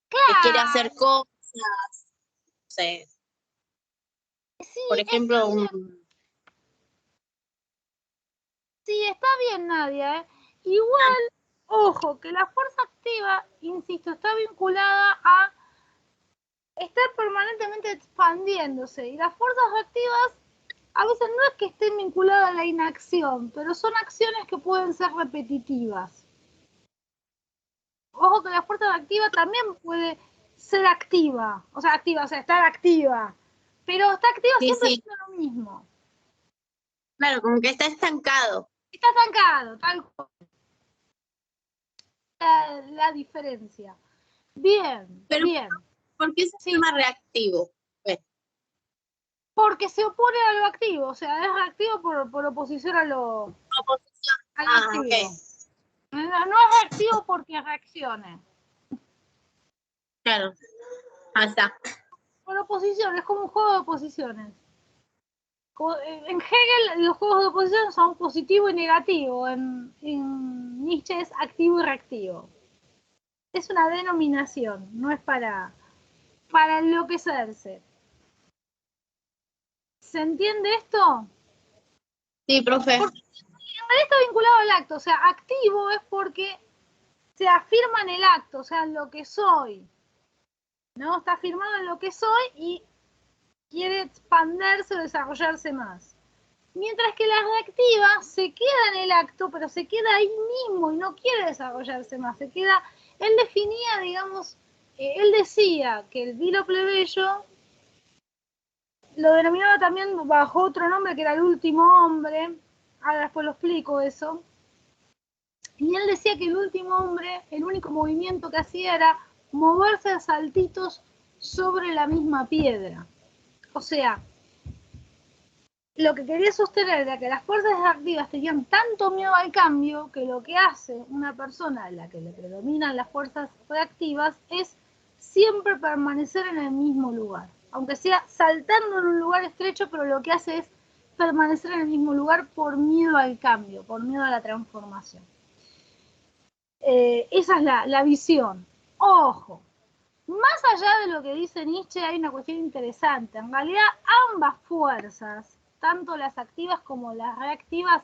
que quiere hacer cosas, no sé. Sí, Por ejemplo, sí, está bien, Nadia. Igual, ojo, que la fuerza activa, insisto, está vinculada a estar permanentemente expandiéndose, y las fuerzas reactivas a veces no es que estén vinculadas a la inacción, pero son acciones que pueden ser repetitivas. Ojo que la fuerza reactiva también puede ser activa, o sea, estar activa, pero está activa sí, siempre sí, haciendo lo mismo. claro, como que está estancado. Está estancado, tal cual. La diferencia. Bien, Pero, bien. ¿por qué se llama reactivo? Pues, Porque se opone a lo activo, o sea, es reactivo por oposición a lo oposición. activo. Okay. No es reactivo porque reaccione. Claro, está. Por oposición, es como un juego de oposiciones. En Hegel los juegos de oposición son positivo y negativo, en Nietzsche es activo y reactivo. Es una denominación, no es para enloquecerse. ¿Se entiende esto? Sí, profe. Porque en realidad está vinculado al acto, o sea, activo es porque se afirma en el acto, o sea, en lo que soy, ¿no? Está afirmado en lo que soy y quiere expandirse o desarrollarse más. Mientras que la reactiva se queda en el acto, pero se queda ahí mismo y no quiere desarrollarse más. Se queda, él definía, digamos, él decía que el vilo plebeyo lo denominaba también bajo otro nombre que era el último hombre. Ahora después lo explico eso. Y él decía que el último hombre, el único movimiento que hacía era moverse a saltitos sobre la misma piedra. O sea, lo que quería sostener era que las fuerzas activas tenían tanto miedo al cambio que lo que hace una persona a la que le predominan las fuerzas reactivas es siempre permanecer en el mismo lugar. Aunque sea saltando en un lugar estrecho, pero lo que hace es permanecer en el mismo lugar por miedo al cambio, por miedo a la transformación. Esa es la visión. Ojo, más allá de lo que dice Nietzsche, hay una cuestión interesante. En realidad, ambas fuerzas, tanto las activas como las reactivas,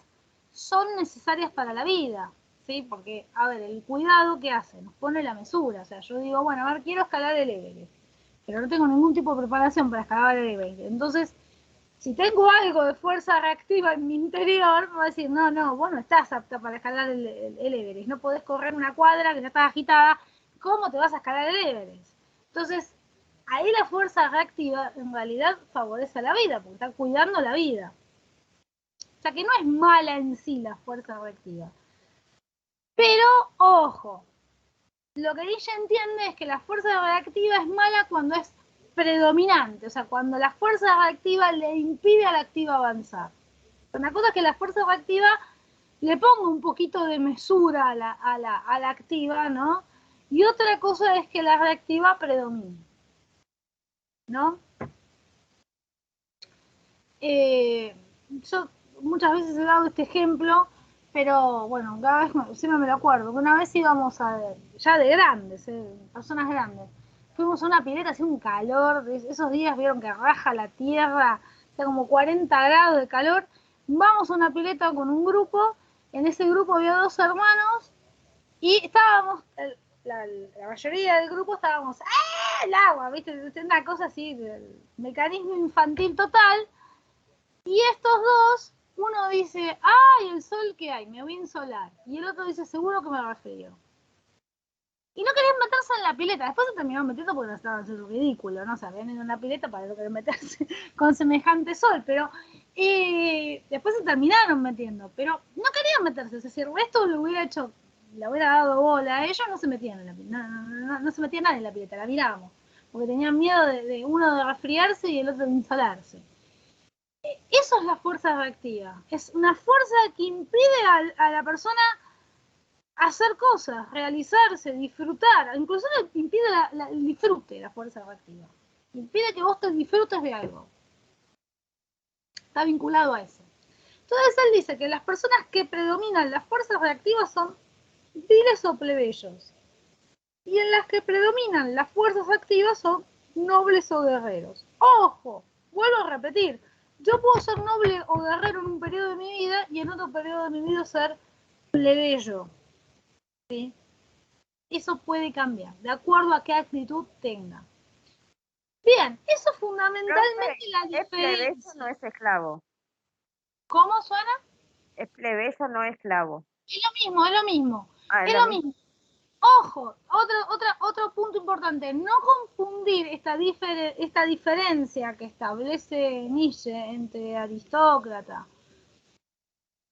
son necesarias para la vida. ¿sí? Porque, a ver, el cuidado, ¿qué hace? Nos pone la mesura. O sea, yo digo, bueno, a ver, quiero escalar el Everest, pero no tengo ningún tipo de preparación para escalar el Everest. Entonces, si tengo algo de fuerza reactiva en mi interior, me va a decir, no, vos no estás apta para escalar el Everest, no podés correr una cuadra que ya está agitada, ¿cómo te vas a escalar el Everest? Entonces, ahí la fuerza reactiva en realidad favorece a la vida, porque está cuidando la vida. O sea que no es mala en sí la fuerza reactiva. Pero, ojo, lo que Nietzsche entiende es que la fuerza reactiva es mala cuando es predominante, o sea, cuando la fuerza reactiva le impide a la activa avanzar. Una cosa es que la fuerza reactiva le ponga un poquito de mesura a la activa, ¿no? Y otra cosa es que la reactiva predomine, ¿no? Yo muchas veces he dado este ejemplo, pero bueno, cada vez siempre me lo acuerdo. Una vez íbamos ya de grandes, personas grandes, fuimos a una pileta, hacía un calor, esos días vieron que raja la tierra, o sea, como 40 grados de calor. Vamos a una pileta con un grupo, en ese grupo había 2 hermanos y estábamos, la mayoría del grupo estábamos, ¡ah! El agua, ¿viste? Una cosa así, el mecanismo infantil total. Y estos dos, uno dice, ¡ay, el sol que hay! Me voy a insolar. Y el otro dice, seguro que me resfrío. Y no querían meterse en la pileta. Después se terminaron metiendo porque no estaban haciendo ridículo, ¿no? O sea, ven en una pileta para no querer meterse con semejante sol. Pero después se terminaron metiendo. Pero no querían meterse. Es decir, esto lo hubiera hecho, le hubiera dado bola. Ellos no se metían en la pileta. No se metía nadie en la pileta, la mirábamos. Porque tenían miedo de uno de resfriarse y el otro de insolarse. Eso es la fuerza reactiva. Es una fuerza que impide a la persona hacer cosas, realizarse, disfrutar. Incluso impide el disfrute, la fuerza reactiva. Impide que vos te disfrutes de algo. Está vinculado a eso. Entonces él dice que las personas que predominan las fuerzas reactivas son viles o plebeyos. Y en las que predominan las fuerzas activas son nobles o guerreros. ¡Ojo! Vuelvo a repetir. Yo puedo ser noble o guerrero en un periodo de mi vida y en otro periodo de mi vida ser plebeyo. ¿Sí? Eso puede cambiar, de acuerdo a qué actitud tenga. Bien, eso es fundamentalmente la diferencia. Es plebeyo, no es esclavo. ¿Cómo suena? Es plebeyo, no esclavo. Es lo mismo. Es lo mismo. Ojo, otro punto importante, no confundir esta diferencia que establece Nietzsche entre aristócrata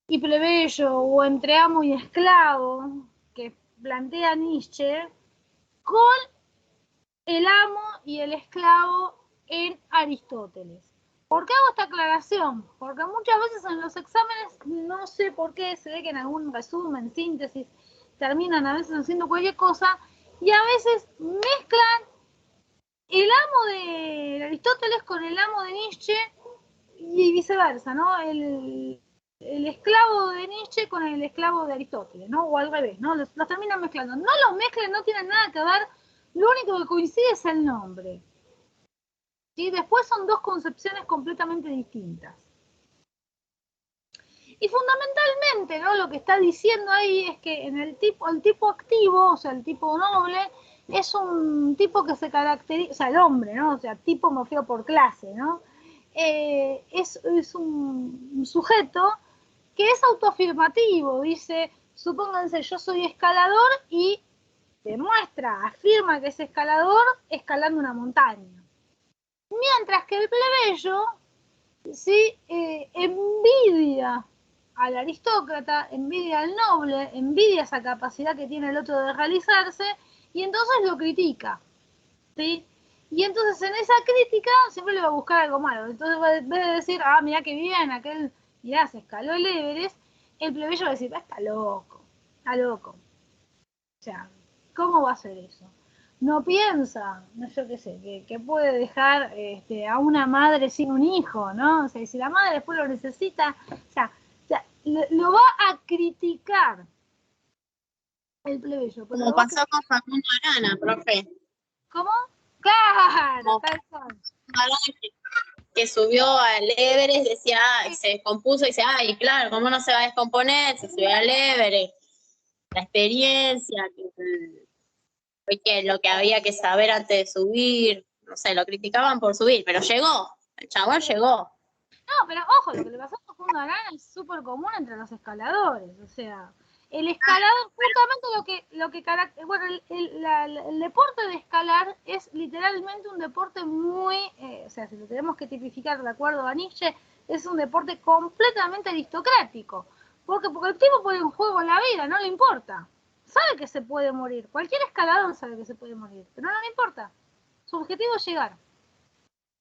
y plebeyo o entre amo y esclavo que plantea Nietzsche con el amo y el esclavo en Aristóteles. ¿Por qué hago esta aclaración? Porque muchas veces en los exámenes, no sé por qué, se ve que en algún resumen, síntesis, terminan a veces haciendo cualquier cosa y a veces mezclan el amo de Aristóteles con el amo de Nietzsche y viceversa, ¿no? El esclavo de Nietzsche con el esclavo de Aristóteles, ¿no? O al revés, ¿no? Los terminan mezclando. No los mezclen, no tienen nada que ver, lo único que coincide es el nombre. ¿Sí? Después son dos concepciones completamente distintas. Y fundamentalmente, ¿no? Lo que está diciendo ahí es que en el tipo activo, o sea, el tipo noble, es un tipo que se caracteriza, o sea, el hombre, ¿no? O sea, tipo me refiero por clase, ¿no? Es un sujeto que es autoafirmativo, dice, supónganse, yo soy escalador y demuestra, afirma que es escalador escalando una montaña. Mientras que el plebeyo, ¿sí? Envidia al aristócrata, envidia al noble, envidia esa capacidad que tiene el otro de realizarse y entonces lo critica, ¿sí? Y entonces en esa crítica siempre le va a buscar algo malo. Entonces en vez de decir, ah, mirá qué bien, aquel, mirá, se escaló el Everest, el plebeyo va a decir, está loco, está loco. O sea, ¿cómo va a ser eso? No piensa, no, yo qué sé, que puede dejar a una madre sin un hijo, ¿no? O sea, si la madre después lo necesita, o sea lo va a criticar el plebeyo. Como pasó con Facundo Arana, profe. ¿Cómo? Claro, tal cual. Que subió al Everest, decía, se descompuso y dice, ay, claro, ¿cómo no se va a descomponer? Se subió al Everest. la experiencia, que lo que había que saber antes de subir, no sé, lo criticaban por subir, pero llegó, el chabón llegó. No, pero ojo, lo que le pasó a Facundo Arana es súper común entre los escaladores, o sea, el escalador, justamente bueno, el deporte de escalar es literalmente un deporte muy, o sea, si lo tenemos que tipificar de acuerdo a Nietzsche, es un deporte completamente aristocrático. Porque el tipo pone en juego la vida, no le importa. Sabe que se puede morir, cualquier escalador sabe que se puede morir, pero no le importa. Su objetivo es llegar.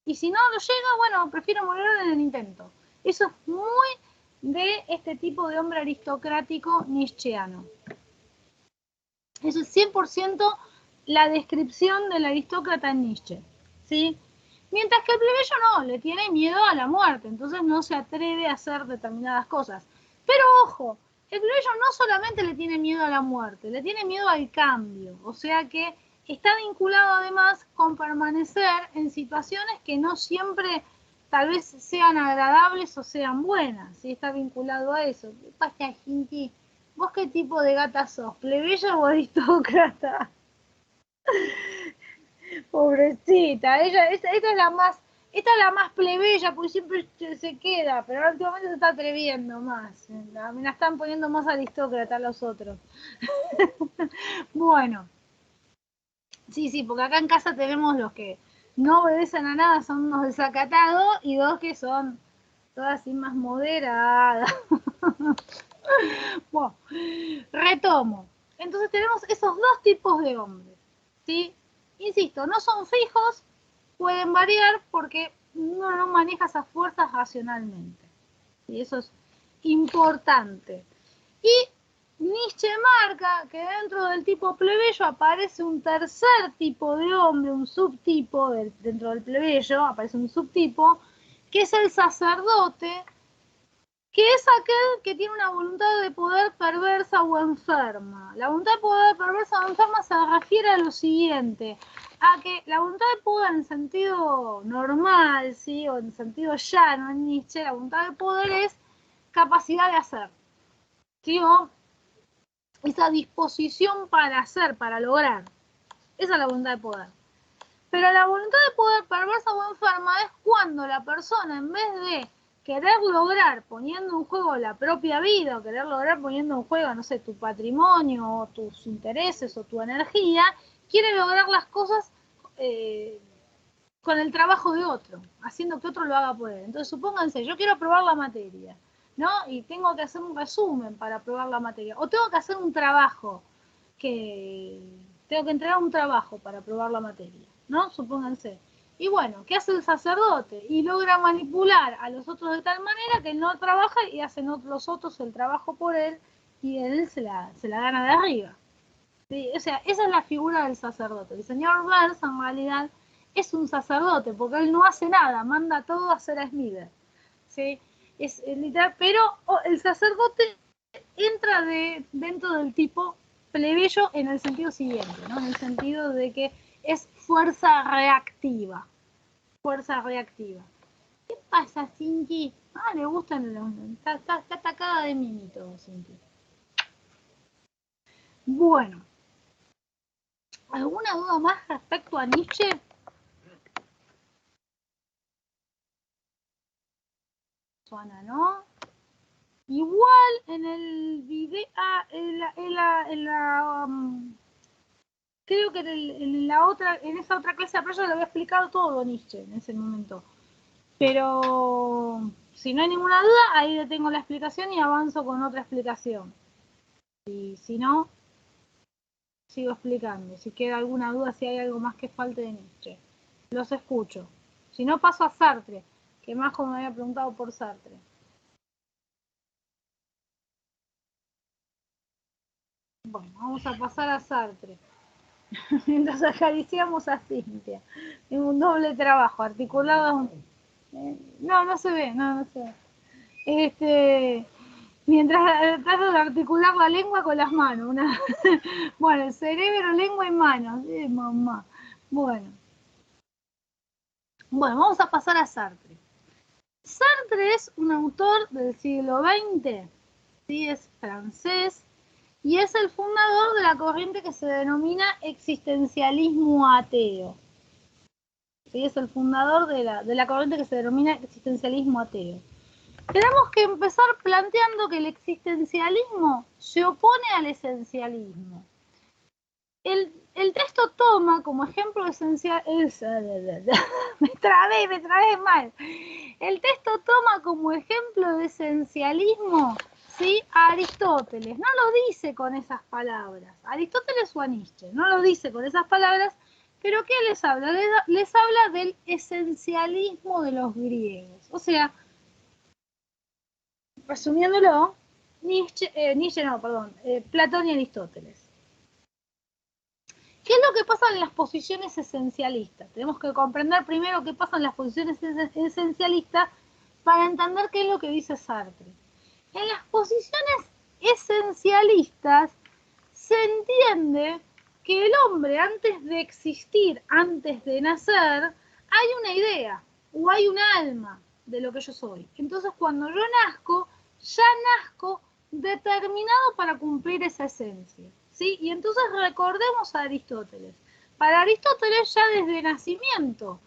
Y si no lo llega, bueno, prefiero morir en el intento. Eso es muy de este tipo de hombre aristocrático nietzscheano. Eso es 100% la descripción del aristócrata en Nietzsche, ¿sí? Mientras que el plebeyo no, le tiene miedo a la muerte, entonces no se atreve a hacer determinadas cosas. Pero ojo, el plebeyo no solamente le tiene miedo a la muerte, le tiene miedo al cambio, o sea que está vinculado además con permanecer en situaciones que no siempre tal vez sean agradables o sean buenas, ¿sí? Está vinculado a eso. ¿Qué pasa, Jinky? ¿Vos qué tipo de gata sos? ¿Plebeya o aristócrata? Pobrecita, esta es la más plebeya, porque siempre se queda, pero últimamente se está atreviendo más. Me la están poniendo más aristócrata los otros. Bueno, sí, porque acá en casa tenemos los que no obedecen a nada, son unos desacatados, y dos que son todas así más moderadas. Bueno, retomo. Entonces tenemos esos dos tipos de hombres, ¿sí? Insisto, no son fijos, pueden variar porque uno no maneja esas fuerzas racionalmente. Y eso es importante. Y Nietzsche marca que dentro del tipo plebeyo aparece un tercer tipo de hombre, un subtipo, dentro del plebeyo aparece un subtipo, que es el sacerdote, que es aquel que tiene una voluntad de poder perversa o enferma. La voluntad de poder perversa o enferma se refiere a lo siguiente, a que la voluntad de poder en sentido normal, ¿sí? O en sentido llano en Nietzsche, la voluntad de poder es capacidad de hacer, ¿sí? O esa disposición para hacer, para lograr. Esa es la voluntad de poder. Pero la voluntad de poder perversa o enferma es cuando la persona, en vez de querer lograr poniendo en juego la propia vida, o querer lograr poniendo en juego, no sé, tu patrimonio, o tus intereses, o tu energía, quiere lograr las cosas con el trabajo de otro, haciendo que otro lo haga por él. Entonces, supónganse, yo quiero aprobar la materia, ¿no? Y tengo que hacer un resumen para aprobar la materia, o tengo que hacer un trabajo, tengo que entregar un trabajo para aprobar la materia, ¿no? Supónganse. Y bueno, ¿qué hace el sacerdote? Y logra manipular a los otros de tal manera que no trabaja y hacen los otros el trabajo por él y él se la gana de arriba. ¿Sí? O sea, esa es la figura del sacerdote. El señor Burns en realidad es un sacerdote porque él no hace nada, manda todo a hacer a Smither. ¿Sí? Es literal, pero el sacerdote entra dentro del tipo plebeyo en el sentido siguiente, ¿no? En el sentido de que es fuerza reactiva. Fuerza reactiva. ¿Qué pasa, Cinti? Le gustan los... Está atacada de mí todo, Cinti. Bueno. ¿Alguna duda más respecto a Nietzsche? Suena, ¿no? Igual en el video... creo que en esa otra clase de apoyo le había explicado todo Nietzsche en ese momento. Pero si no hay ninguna duda, ahí le tengo la explicación y avanzo con otra explicación. Y si no, sigo explicando. Si queda alguna duda, si hay algo más que falte de Nietzsche, los escucho. Si no, paso a Sartre, que Majo me había preguntado por Sartre. Bueno, vamos a pasar a Sartre. Mientras acariciamos a Cintia. En un doble trabajo, articulado. No se ve, no se ve. Mientras trato de articular la lengua con las manos. Bueno, el cerebro, lengua y manos. Mamá. Bueno, vamos a pasar a Sartre. Sartre es un autor del siglo XX, ¿sí? Es francés, y es el fundador de la corriente que se denomina existencialismo ateo. Sí, es el fundador de la corriente que se denomina existencialismo ateo. Tenemos que empezar planteando que el existencialismo se opone al esencialismo. El texto toma como ejemplo esencial... me trabé mal. El texto toma como ejemplo de esencialismo, ¿sí?, a Aristóteles. No lo dice con esas palabras. Aristóteles o a Nietzsche. No lo dice con esas palabras, pero ¿qué les habla? Les habla del esencialismo de los griegos. O sea, resumiéndolo, Platón y Aristóteles. ¿Qué es lo que pasa en las posiciones esencialistas? Tenemos que comprender primero qué pasa en las posiciones esencialistas para entender qué es lo que dice Sartre. En las posiciones esencialistas se entiende que el hombre, antes de existir, antes de nacer, hay una idea o hay un alma de lo que yo soy. Entonces, cuando yo nazco, ya nazco determinado para cumplir esa esencia, ¿sí? Y entonces recordemos a Aristóteles. Para Aristóteles ya desde nacimiento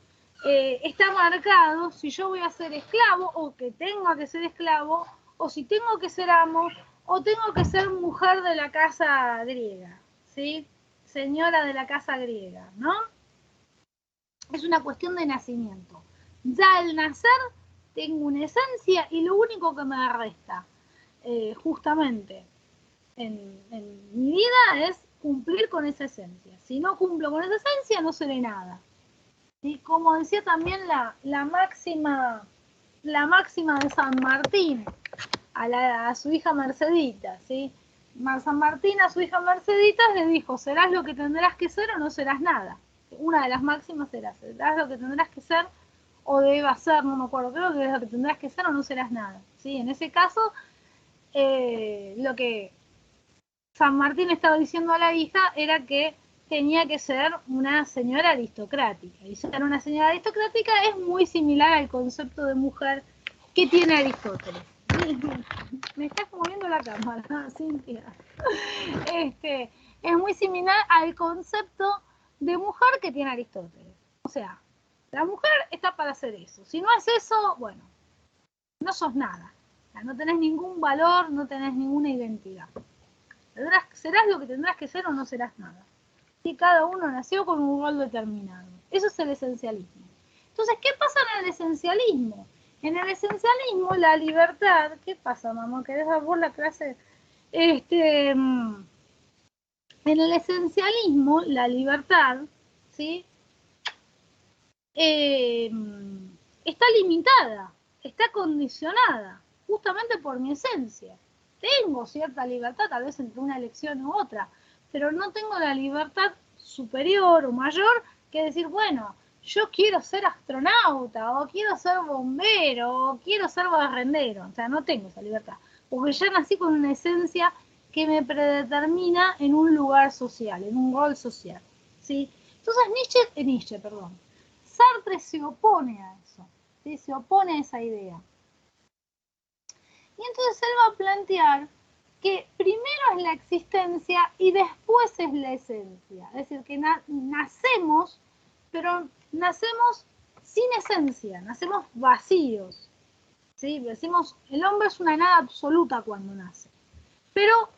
está marcado si yo voy a ser esclavo o que tengo que ser esclavo, o si tengo que ser amo, o tengo que ser mujer de la casa griega, ¿sí? Señora de la casa griega, ¿no? Es una cuestión de nacimiento. Ya al nacer tengo una esencia y lo único que me resta justamente en mi vida es cumplir con esa esencia. Si no cumplo con esa esencia, no seré nada. ¿Sí? Como decía también la máxima de San Martín a su hija Mercedita, ¿sí? San Martín a su hija Mercedita le dijo: serás lo que tendrás que ser o no serás nada. Una de las máximas será: serás lo que tendrás que ser o debas ser, no me acuerdo, creo que es lo que tendrás que ser o no serás nada, ¿sí? En ese caso, lo que San Martín estaba diciendo a la hija era que tenía que ser una señora aristocrática. Y ser una señora aristocrática es muy similar al concepto de mujer que tiene Aristóteles. Me estás moviendo la cámara, ¿no, Cintia? Es muy similar al concepto de mujer que tiene Aristóteles. O sea, la mujer está para hacer eso. Si no es eso, bueno, no sos nada. O sea, no tenés ningún valor, no tenés ninguna identidad. Serás lo que tendrás que ser o no serás nada. Y cada uno nació con un rol determinado. Eso es el esencialismo. Entonces, ¿qué pasa en el esencialismo? En el esencialismo, la libertad... ¿Qué pasa, mamá? ¿Querés dar vos la clase? En el esencialismo, la libertad, ¿sí? Está limitada, está condicionada, justamente por mi esencia. Tengo cierta libertad, tal vez entre una elección u otra, pero no tengo la libertad superior o mayor que decir, bueno, yo quiero ser astronauta, o quiero ser bombero, o quiero ser barrendero. O sea, no tengo esa libertad, porque ya nací con una esencia que me predetermina en un lugar social, en un rol social, ¿sí? Entonces Sartre se opone a eso, ¿sí? Se opone a esa idea. Y entonces él va a plantear que primero es la existencia y después es la esencia. Es decir, que nacemos, pero nacemos sin esencia, nacemos vacíos, ¿sí? Decimos, el hombre es una nada absoluta cuando nace. Pero,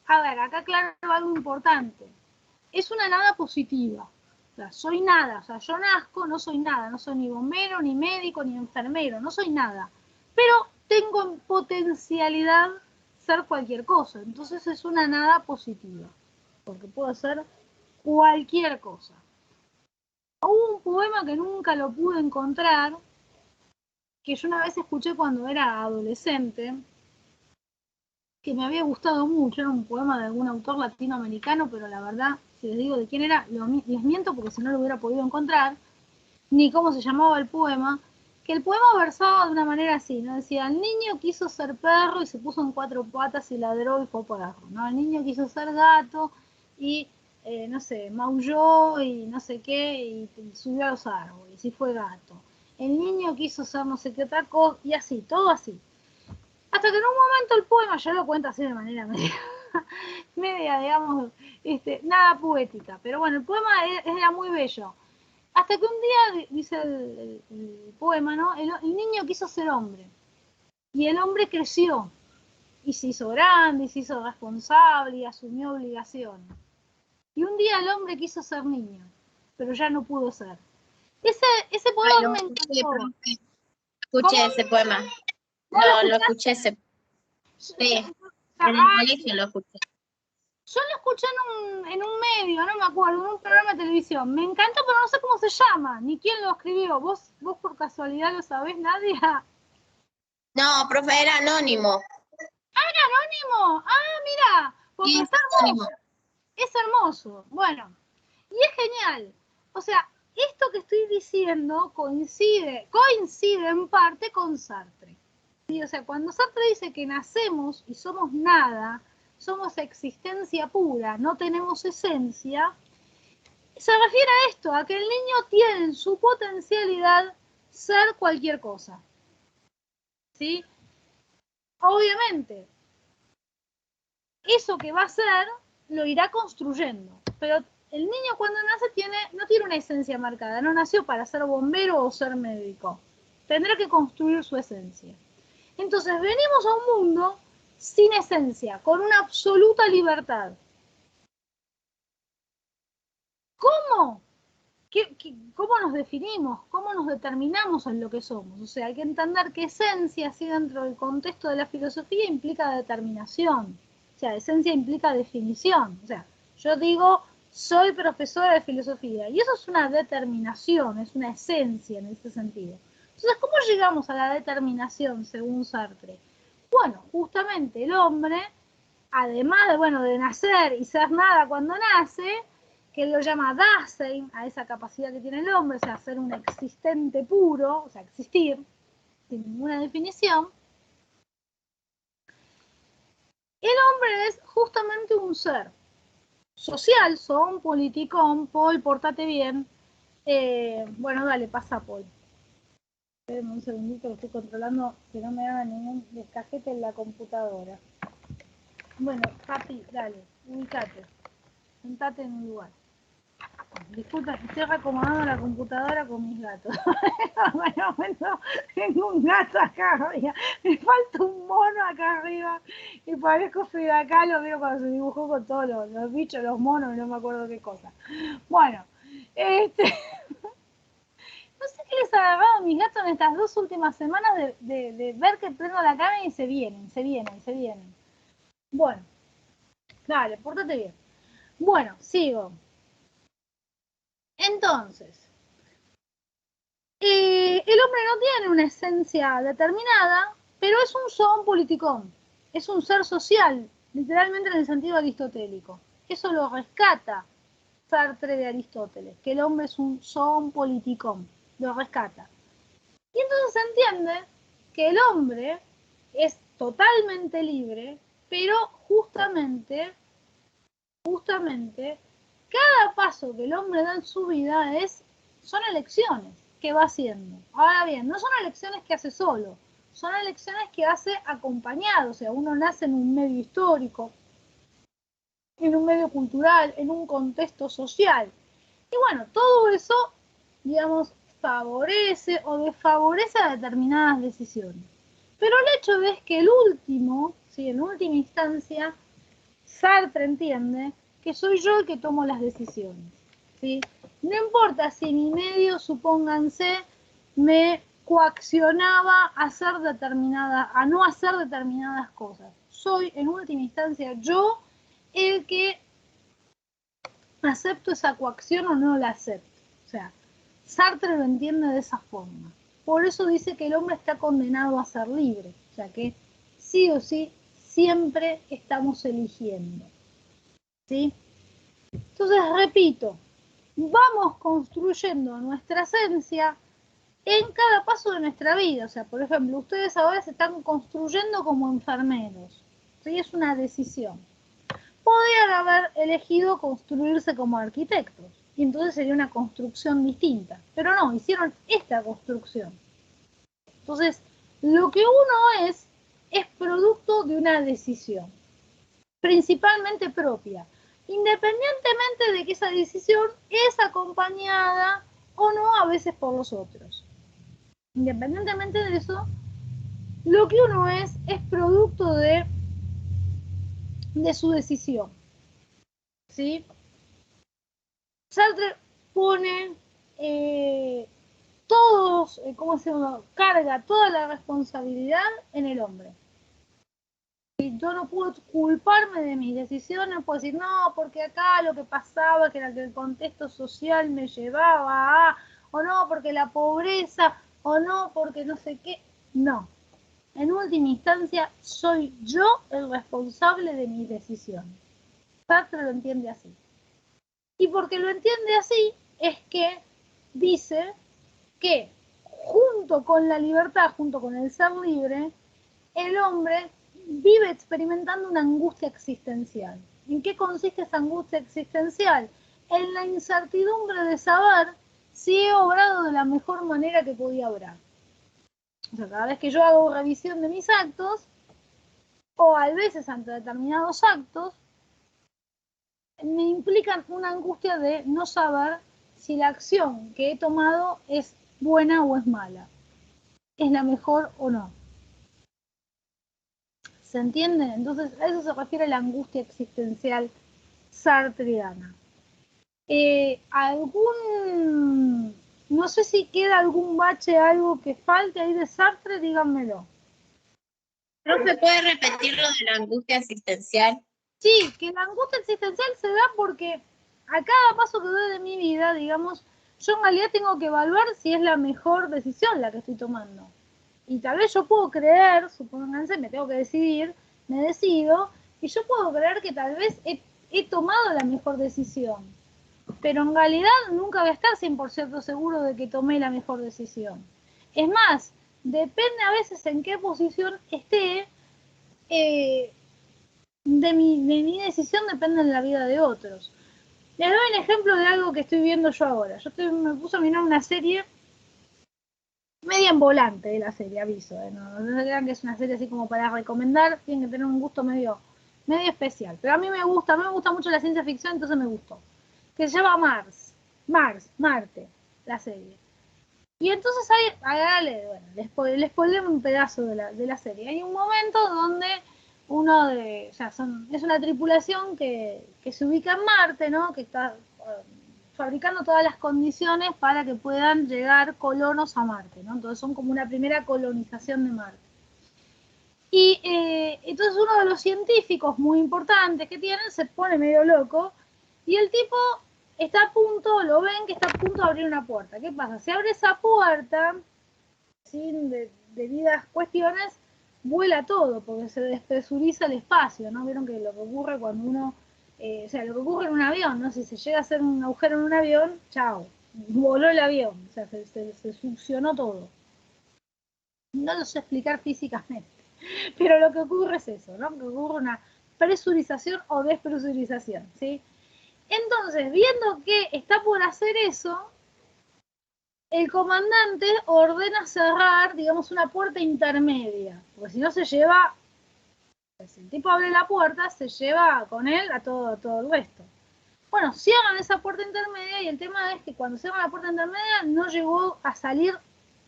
a ver, acá aclaro algo importante. Es una nada positiva. O sea, soy nada. O sea, yo nazco, no soy nada. No soy ni bombero, ni médico, ni enfermero. No soy nada. Pero tengo en potencialidad ser cualquier cosa. Entonces es una nada positiva. Porque puedo ser cualquier cosa. Hubo un poema que nunca lo pude encontrar, que yo una vez escuché cuando era adolescente, que me había gustado mucho. Era un poema de algún autor latinoamericano, pero la verdad, si les digo de quién era, les miento porque si no lo hubiera podido encontrar, ni cómo se llamaba el poema, que el poema versaba de una manera así, ¿no? Decía, el niño quiso ser perro y se puso en cuatro patas y ladró y fue perro, ¿no? El niño quiso ser gato y, no sé, maulló y no sé qué, y subió a los árboles y fue gato. El niño quiso ser no sé qué otra cosa, y así, todo así. Hasta que en un momento el poema, ya lo cuenta así de manera media media, digamos, nada poética. Pero bueno, el poema era muy bello. Hasta que un día, dice el poema, ¿no? El niño quiso ser hombre. Y el hombre creció. Y se hizo grande, y se hizo responsable, y asumió obligaciones. Y un día el hombre quiso ser niño, pero ya no pudo ser. Ese poema me encantó. Escuché ese poema. Lo escuché ese. Sí, en el colegio lo escuché. Yo lo escuché en un medio, no me acuerdo, en un programa de televisión. Me encantó, pero no sé cómo se llama, ni quién lo escribió. ¿Vos por casualidad lo sabés, Nadia? No, profe, era anónimo. ¡Ah, era anónimo! ¡Ah, mira! Porque Sí, es hermoso. Es hermoso. Bueno, y es genial. O sea, esto que estoy diciendo coincide en parte con Sartre. ¿Sí? O sea, cuando Sartre dice que nacemos y somos nada, somos existencia pura, no tenemos esencia, se refiere a esto, a que el niño tiene en su potencialidad ser cualquier cosa. ¿Sí? Obviamente, eso que va a ser lo irá construyendo, pero el niño cuando nace no tiene una esencia marcada, no nació para ser bombero o ser médico, tendrá que construir su esencia. Entonces venimos a un mundo sin esencia, con una absoluta libertad. ¿Cómo? ¿Cómo nos definimos? ¿Cómo nos determinamos en lo que somos? O sea, hay que entender que esencia, así dentro del contexto de la filosofía, implica determinación. O sea, esencia implica definición. O sea, yo digo, soy profesora de filosofía, y eso es una determinación, es una esencia en ese sentido. Entonces, ¿cómo llegamos a la determinación según Sartre? Bueno, justamente el hombre, además de, bueno, de nacer y ser nada cuando nace, que él lo llama Dasein, a esa capacidad que tiene el hombre, o sea, ser un existente puro, o sea, existir, sin ninguna definición. El hombre es justamente un ser social, son politicón, Paul, pórtate bien. Bueno, dale, pasa, Paul. Espérenme un segundito, lo estoy controlando, que no me haga ningún descajete en la computadora. Bueno, papi, dale, ubicate, sentate en un lugar. Disculpa, estoy reacomodando la computadora con mis gatos. Bueno, tengo un gato acá arriba, me falta un mono acá arriba y parezco Frida Kahlo, veo cuando se dibujó con todos los bichos, los monos, no me acuerdo qué cosa. Bueno, no sé qué les ha agarrado a mis gatos en estas 2 últimas semanas de ver que prendo la cámara y se vienen. Bueno, dale, pórtate bien. Bueno, sigo. Entonces, el hombre no tiene una esencia determinada, pero es un zoon politicón, es un ser social, literalmente en el sentido aristotélico. Eso lo rescata Sartre de Aristóteles, que el hombre es un zoon politicón, lo rescata. Y entonces se entiende que el hombre es totalmente libre, pero justamente, cada paso que el hombre da en su vida son elecciones que va haciendo. Ahora bien, no son elecciones que hace solo, son elecciones que hace acompañado, o sea, uno nace en un medio histórico, en un medio cultural, en un contexto social. Y bueno, todo eso, digamos, favorece o desfavorece a determinadas decisiones. Pero el hecho es que el último, ¿sí? En última instancia, Sartre entiende que soy yo el que tomo las decisiones, ¿sí? No importa si mi medio, supónganse, me coaccionaba a no hacer determinadas cosas. Soy, en última instancia, yo el que acepto esa coacción o no la acepto. O sea, Sartre lo entiende de esa forma. Por eso dice que el hombre está condenado a ser libre. O sea, que sí o sí siempre estamos eligiendo. ¿Sí? Entonces, repito, vamos construyendo nuestra esencia en cada paso de nuestra vida. O sea, por ejemplo, ustedes ahora se están construyendo como enfermeros. ¿Sí? Es una decisión. Podrían haber elegido construirse como arquitectos. Y entonces sería una construcción distinta. Pero no, hicieron esta construcción. Entonces, lo que uno es producto de una decisión. principalmente propia, independientemente de que esa decisión es acompañada o no a veces por los otros. Independientemente de eso, lo que uno es producto de su decisión. ¿Sí? Sartre pone carga toda la responsabilidad en el hombre. Y yo no puedo culparme de mis decisiones, puedo decir, no, porque acá lo que pasaba, que era que el contexto social me llevaba a, o no, porque la pobreza, o no, porque no sé qué. No. En última instancia, soy yo el responsable de mis decisiones. Sartre lo entiende así. Y porque lo entiende así, es que dice que junto con la libertad, junto con el ser libre, el hombre vive experimentando una angustia existencial. ¿En qué consiste esa angustia existencial? En la incertidumbre de saber si he obrado de la mejor manera que podía obrar. O sea, cada vez que yo hago revisión de mis actos, o a veces ante determinados actos, me implican una angustia de no saber si la acción que he tomado es buena o es mala, es la mejor o no. ¿Se entiende? Entonces a eso se refiere la angustia existencial sartreana. No sé si queda algún bache, algo que falte ahí de Sartre, díganmelo. ¿Profe, puede repetir lo de la angustia existencial? Sí, que la angustia existencial se da porque a cada paso que doy de mi vida, digamos, yo en realidad tengo que evaluar si es la mejor decisión la que estoy tomando. Y tal vez yo puedo creer, supónganse, me tengo que decidir, me decido, y yo puedo creer que tal vez he tomado la mejor decisión. Pero en realidad nunca voy a estar 100% seguro de que tomé la mejor decisión. Es más, depende a veces en qué posición esté, de mi decisión depende de la vida de otros. Les doy un ejemplo de algo que estoy viendo yo ahora. Me puse a mirar una serie media en volante de la serie, aviso. No se crean que es una serie así como para recomendar, tienen que tener un gusto medio especial. Pero a mí me gusta mucho la ciencia ficción, entonces me gustó. Que se llama Marte, la serie. Y entonces les spoileo un pedazo de la serie. Hay un momento donde es una tripulación que se ubica en Marte, ¿no? Que está fabricando todas las condiciones para que puedan llegar colonos a Marte, ¿no? Entonces son como una primera colonización de Marte. Y entonces uno de los científicos muy importantes que tienen se pone medio loco y el tipo está a punto, lo ven que está a punto de abrir una puerta. ¿Qué pasa? Si abre esa puerta, sin debidas cuestiones, vuela todo, porque se despresuriza el espacio, ¿no? Vieron que lo que ocurre cuando uno, lo que ocurre en un avión, ¿no? Si se llega a hacer un agujero en un avión, chao, voló el avión, o sea, se succionó todo. No lo sé explicar físicamente, pero lo que ocurre es eso, ¿no? Que ocurre una presurización o despresurización, ¿sí? Entonces, viendo que está por hacer eso, el comandante ordena cerrar, digamos, una puerta intermedia, porque si no se lleva, si el tipo abre la puerta, se lleva con él a todo el resto. Bueno, cierran esa puerta intermedia y el tema es que cuando cierran la puerta intermedia no llegó a salir,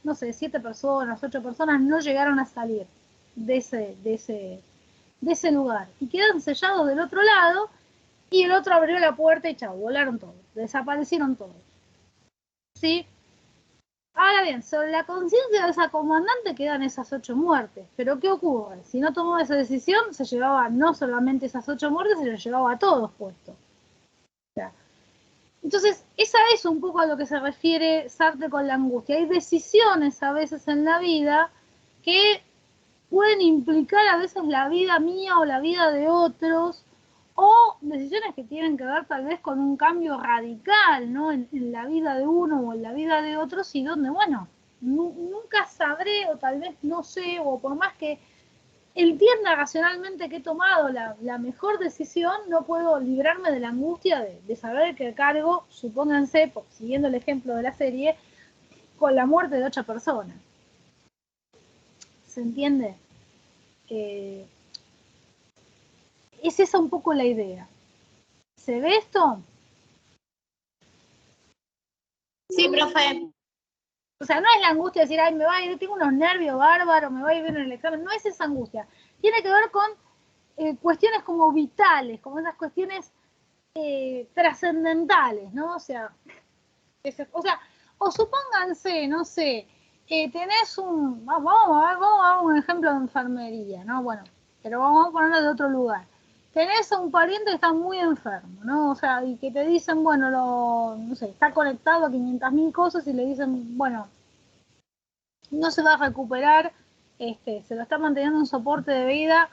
no sé, 7 personas, 8 personas no llegaron a salir de ese lugar. Y quedan sellados del otro lado y el otro abrió la puerta y chao, volaron todos, desaparecieron todos. ¿Sí? Ahora bien, sobre la conciencia de esa comandante quedan esas 8 muertes. Pero ¿qué ocurre? Si no tomó esa decisión, se llevaba no solamente esas 8 muertes, se los llevaba a todos puestos. O sea, entonces, esa es un poco a lo que se refiere Sartre con la angustia. Hay decisiones a veces en la vida que pueden implicar a veces la vida mía o la vida de otros, o decisiones que tienen que ver tal vez con un cambio radical, ¿no? En la vida de uno o en la vida de otros, y donde, bueno, nunca sabré, o tal vez no sé, o por más que entienda racionalmente que he tomado la mejor decisión, no puedo librarme de la angustia de saber que cargo, supónganse, siguiendo el ejemplo de la serie, con la muerte de 8 personas. ¿Se entiende? Es esa un poco la idea. ¿Se ve esto? Sí, profe. O sea, no es la angustia de decir, ay, me va a ir, tengo unos nervios bárbaros, me va a ir bien en el examen. No es esa angustia. Tiene que ver con cuestiones como vitales, como esas cuestiones trascendentales, ¿no? O sea, o supónganse, no sé, tenés vamos a ver un ejemplo de enfermería, ¿no? Bueno, pero vamos a ponerlo de otro lugar. Tenés a un pariente que está muy enfermo, ¿no? O sea, y que te dicen, bueno, no sé, está conectado a 500.000 cosas y le dicen, bueno, no se va a recuperar, se lo está manteniendo en soporte de vida,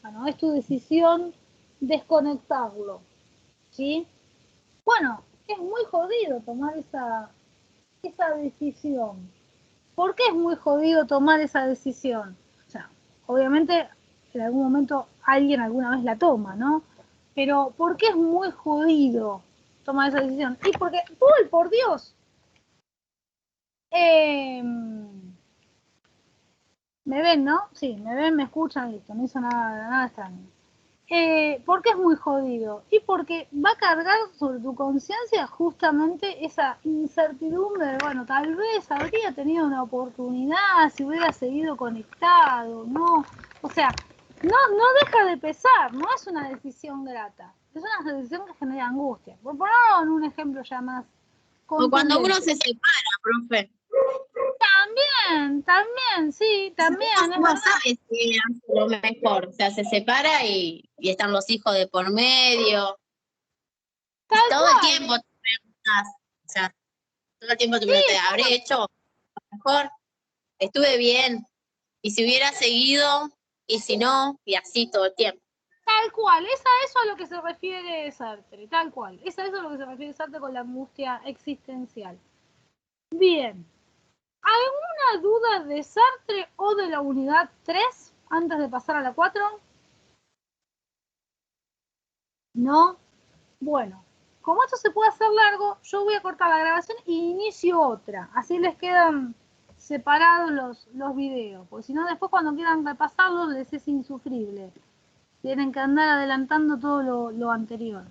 bueno, es tu decisión desconectarlo, ¿sí? Bueno, es muy jodido tomar esa decisión. ¿Por qué es muy jodido tomar esa decisión? O sea, obviamente en algún momento alguien alguna vez la toma, ¿no? Pero ¿por qué es muy jodido tomar esa decisión? Y porque, ¡uy, por Dios! Me ven, ¿no? Sí, me ven, me escuchan, listo, no hizo nada extraño. ¿Por qué es muy jodido? Y porque va a cargar sobre tu conciencia justamente esa incertidumbre de, bueno, tal vez habría tenido una oportunidad si hubiera seguido conectado, ¿no? O sea, no deja de pesar, no es una decisión grata, es una decisión que genera angustia. Por ponerlo en un ejemplo ya más O cuando uno contundente. se separa, profe. También, sí, también, es Uno verdad. sabe si hace lo mejor. O sea, se separa y están los hijos de por medio. Y Tal todo el cual. tiempo te preguntas, o sea, todo el tiempo te Sí, preguntas, ¿habré hecho lo mejor? ¿Estuve bien? ¿Y si hubiera seguido? ¿Y si no? Y así todo el tiempo. tal cual. Es a eso a lo que se refiere Sartre, tal cual. Es a eso a lo que se refiere Sartre con la angustia existencial. Bien. ¿Alguna duda de Sartre o de la unidad 3 antes de pasar a la 4? No. Bueno, como esto se puede hacer largo, yo voy a cortar la grabación e inicio otra. Así les quedan separados los videos. Porque si no, después cuando quieran repasarlos les es insufrible. Tienen que andar adelantando todo lo anterior.